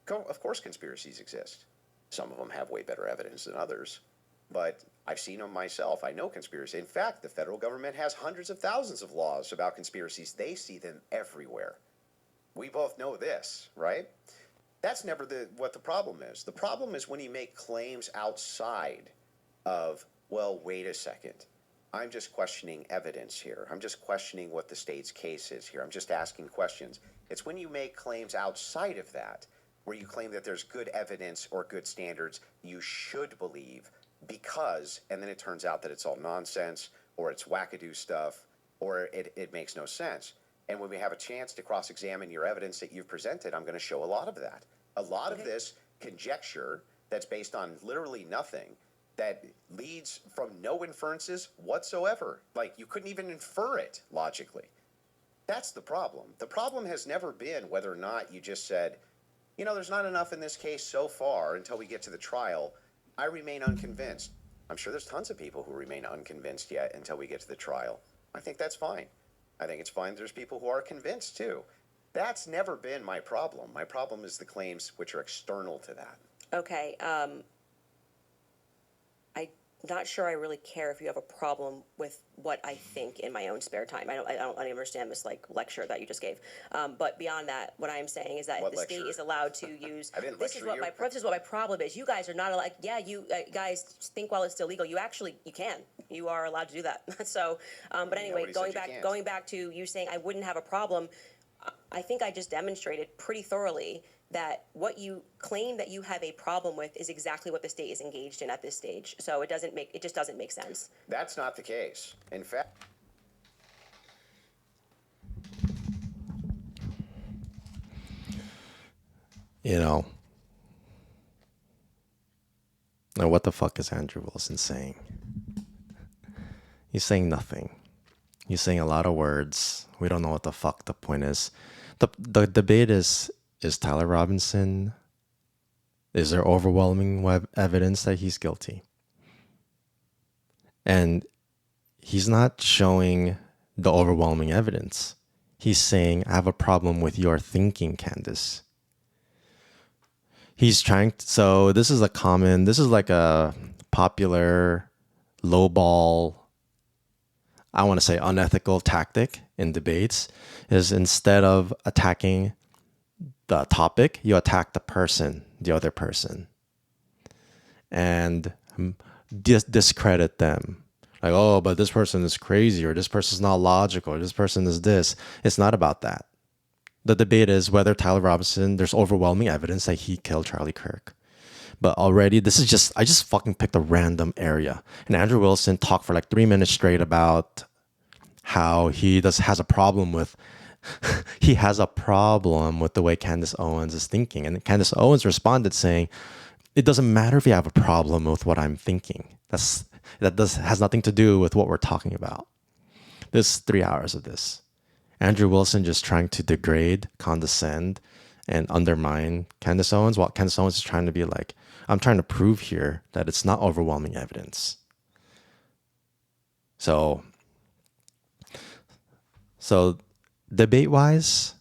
Of course conspiracies exist. Some of them have way better evidence than others. But I've seen them myself. I know conspiracy. In fact, the federal government has hundreds of thousands of laws about conspiracies. They see them everywhere. We both know this, right? That's never what the problem is. The problem is when you make claims outside of, well, wait a second. I'm just questioning evidence here. I'm just questioning what the state's case is here. I'm just asking questions. It's when you make claims outside of that, where you claim that there's good evidence or good standards you should believe because, and then it turns out that it's all nonsense or it's wackadoo stuff or it makes no sense. And when we have a chance to cross-examine your evidence that you've presented, I'm going to show a lot of that. A lot of this conjecture that's based on literally nothing, that leads from no inferences whatsoever. Like, you couldn't even infer it logically. That's the problem. The problem has never been whether or not you just said, you know, there's not enough in this case so far until we get to the trial. I remain unconvinced. I'm sure there's tons of people who remain unconvinced yet until we get to the trial. I think that's fine. I think it's fine there's people who are convinced too. That's never been my problem. My problem is the claims which are external to that. Okay, I'm not sure I really care if you have a problem with what I think in my own spare time. I don't understand this like lecture that you just gave. But beyond that, what I am saying is that What the state lecture? is allowed to use. I didn't This is lecture what you. this is what my problem is. You guys are not allowed. Yeah, you guys think while it's still legal. You can. You are allowed to do that. So, but anyway, Nobody said you can't. going back to you saying I wouldn't have a problem. I think I just demonstrated pretty thoroughly that what you claim that you have a problem with is exactly what the state is engaged in at this stage. So it just doesn't make sense. That's not the case. In fact, You know, now what the fuck is Andrew Wilson saying? He's saying nothing. He's saying a lot of words. We don't know what the fuck the point is. The debate is Tyler Robinson, is there overwhelming evidence that he's guilty? And he's not showing the overwhelming evidence. He's saying, I have a problem with your thinking, Candace. He's trying to, so this is like a popular lowball, I want to say unethical tactic in debates, is instead of attacking the topic, you attack the person, the other person, and discredit them. Like, oh, but this person is crazy, or this person's not logical, or this person is this. It's not about that. The debate is whether Tyler Robinson, there's overwhelming evidence that he killed Charlie Kirk. But already, I just fucking picked a random area. And Andrew Wilson talked for like 3 minutes straight about how he has a problem with the way Candace Owens is thinking. And Candace Owens responded saying, it doesn't matter if you have a problem with what I'm thinking. Has nothing to do with what we're talking about. This 3 hours of this. Andrew Wilson just trying to degrade, condescend, and undermine Candace Owens, while Candace Owens is trying to be like, I'm trying to prove here that it's not overwhelming evidence. So debate-wise,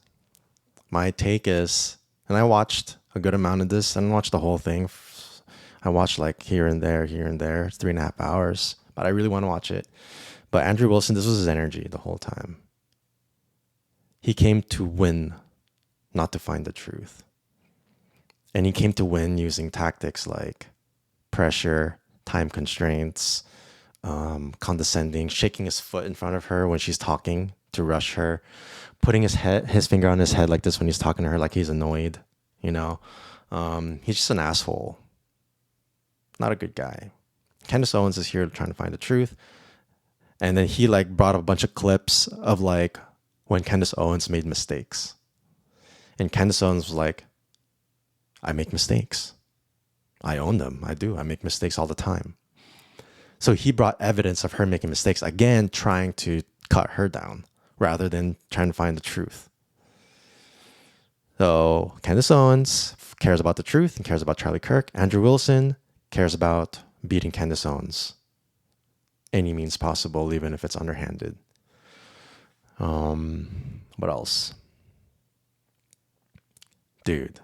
my take is, and I watched a good amount of this. I didn't watch the whole thing. I watched like here and there. It's 3.5 hours, but I really want to watch it. But Andrew Wilson, this was his energy the whole time. He came to win, not to find the truth. And he came to win using tactics like pressure, time constraints, condescending, shaking his foot in front of her when she's talking to rush her, putting his finger on his head like this when he's talking to her, like he's annoyed. He's just an asshole. Not a good guy. Candace Owens is here trying to find the truth. And then he like brought up a bunch of clips of like when Candace Owens made mistakes. And Candace Owens was like, I make mistakes. I own them. I do. I make mistakes all the time. So he brought evidence of her making mistakes, again, trying to cut her down rather than trying to find the truth. So Candace Owens cares about the truth and cares about Charlie Kirk. Andrew Wilson cares about beating Candace Owens any means possible, even if it's underhanded. What else? Dude.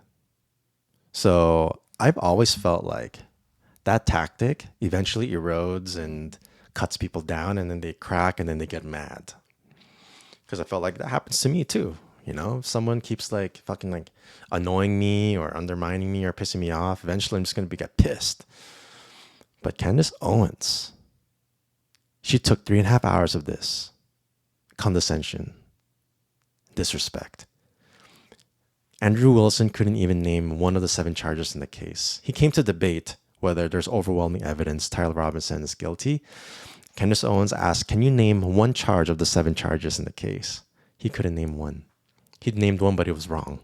So I've always felt like that tactic eventually erodes and cuts people down, and then they crack and then they get mad. Because I felt like that happens to me too. If someone keeps like fucking like annoying me or undermining me or pissing me off, eventually I'm just going to get pissed. But Candace Owens, she took 3.5 hours of this condescension, disrespect. Andrew Wilson couldn't even name one of the 7 charges in the case. He came to debate whether there's overwhelming evidence Tyler Robinson is guilty. Candace Owens asked, can you name one charge of the 7 charges in the case? He couldn't name one. He'd named one, but it was wrong.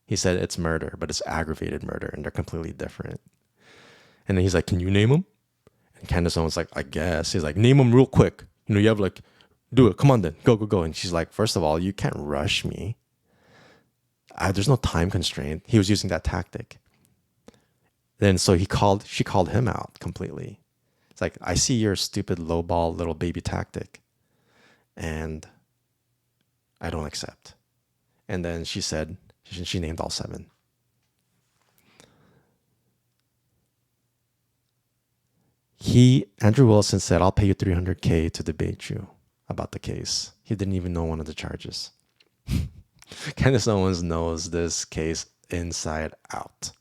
He said it's murder, but it's aggravated murder, and they're completely different. And then he's like, can you name them? And Candace Owens like, I guess. He's like, name them real quick. You have like, do it. Come on then. Go. And she's like, first of all, you can't rush me. There's no time constraint. He was using that tactic. Then she called him out completely. It's like, I see your stupid lowball little baby tactic, and I don't accept. And then she said, she named all 7. Andrew Wilson said, I'll pay you $300K to debate you about the case. He didn't even know one of the charges. Candace Owens knows this case inside out.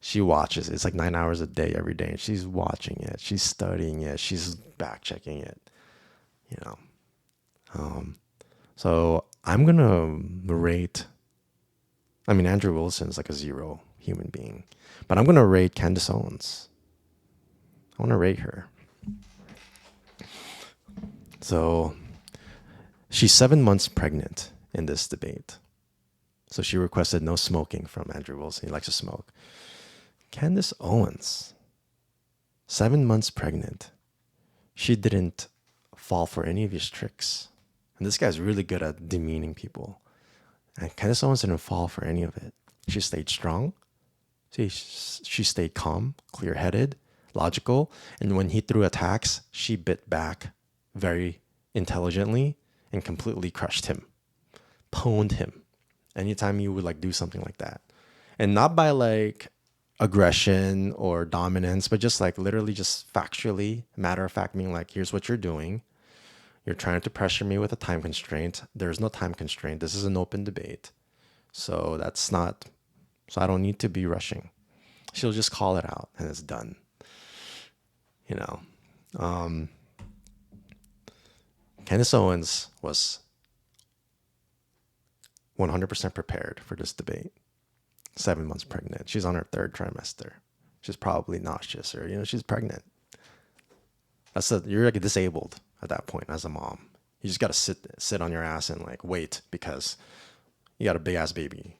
She watches it. It's like 9 hours a day every day. And she's watching it. She's studying it. She's back checking it. You know. So I'm going to rate, Andrew Wilson's like a 0 human being. But I'm going to rate Candace Owens. I want to rate her. So she's 7 months pregnant in this debate. So she requested no smoking from Andrew Wilson. He likes to smoke. Candace Owens, 7 months pregnant. She didn't fall for any of his tricks. And this guy's really good at demeaning people. And Candace Owens didn't fall for any of it. She stayed strong. She stayed calm, clear-headed, logical. And when he threw attacks, she bit back very intelligently and completely crushed him, pwned him. Anytime you would like do something like that. And not by like aggression or dominance, but just like literally just factually, matter of fact, meaning like, here's what you're doing. You're trying to pressure me with a time constraint. There's no time constraint. This is an open debate. So I don't need to be rushing. She'll just call it out and it's done. You know, Candace Owens was 100% prepared for this debate. 7 months pregnant. She's on her 3rd trimester. She's probably nauseous or, she's pregnant. You're like disabled at that point as a mom. You just got to sit on your ass and like wait because you got a big ass baby.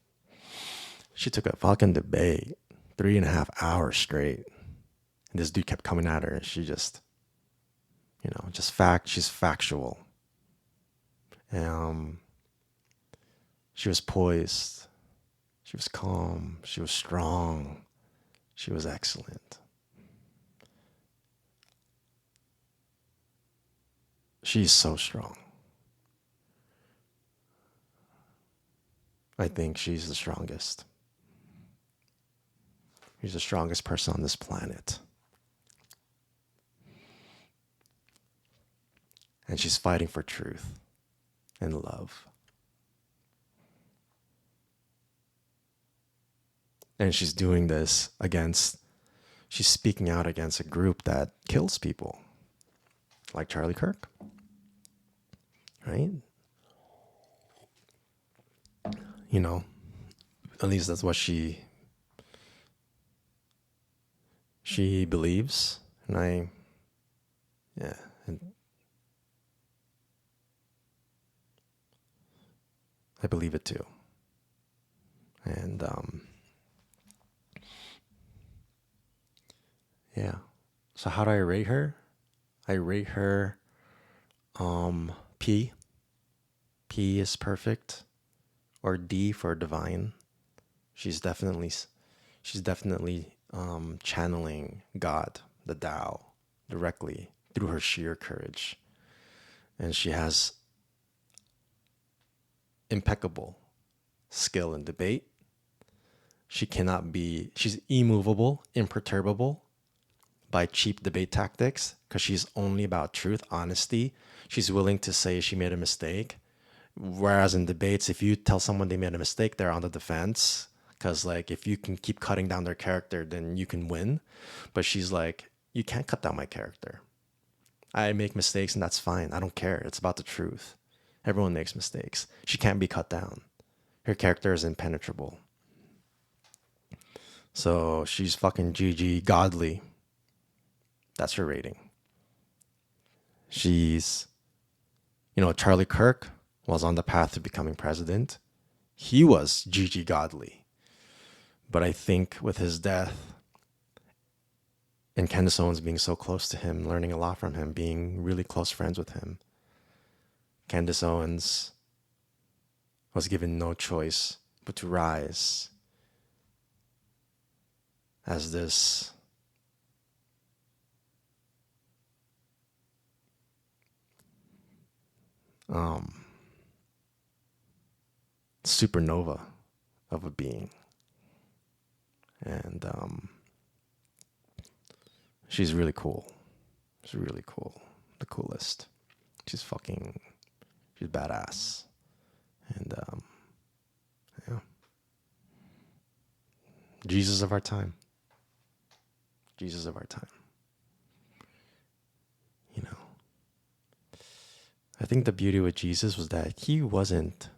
She took a fucking debate 3.5 hours straight. And this dude kept coming at her and she just, she's factual. She was poised. She was calm. She was strong. She was excellent. She's so strong. I think she's the strongest. She's the strongest person on this planet. And she's fighting for truth and love. And she's doing this she's speaking out against a group that kills people, like Charlie Kirk, right? At least that's what she believes. And I believe it too. And, yeah. So how do I rate her? I rate her P. P is perfect, or D for divine. She's definitely channeling God, the Tao, directly through her sheer courage. And she has impeccable skill in debate. She's immovable, imperturbable by cheap debate tactics because she's only about truth, honesty. She's willing to say she made a mistake. Whereas in debates, if you tell someone they made a mistake, they're on the defense because like if you can keep cutting down their character, then you can win. But she's like, you can't cut down my character. I make mistakes and that's fine. I don't care. It's about the truth. Everyone makes mistakes. She can't be cut down. Her character is impenetrable. So she's fucking GG godly. That's her rating. She's, Charlie Kirk was on the path to becoming president. He was GG godly. But I think with his death and Candace Owens being so close to him, learning a lot from him, being really close friends with him, Candace Owens was given no choice but to rise as this supernova of a being. And she's really cool. She's really cool. The coolest. She's badass. And yeah. Jesus of our time. Jesus of our time. You know. I think the beauty with Jesus was that he wasn't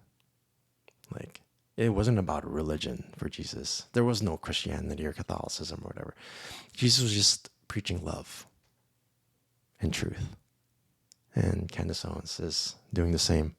like, it wasn't about religion for Jesus. There was no Christianity or Catholicism or whatever. Jesus was just preaching love and truth. And Candace Owens is doing the same.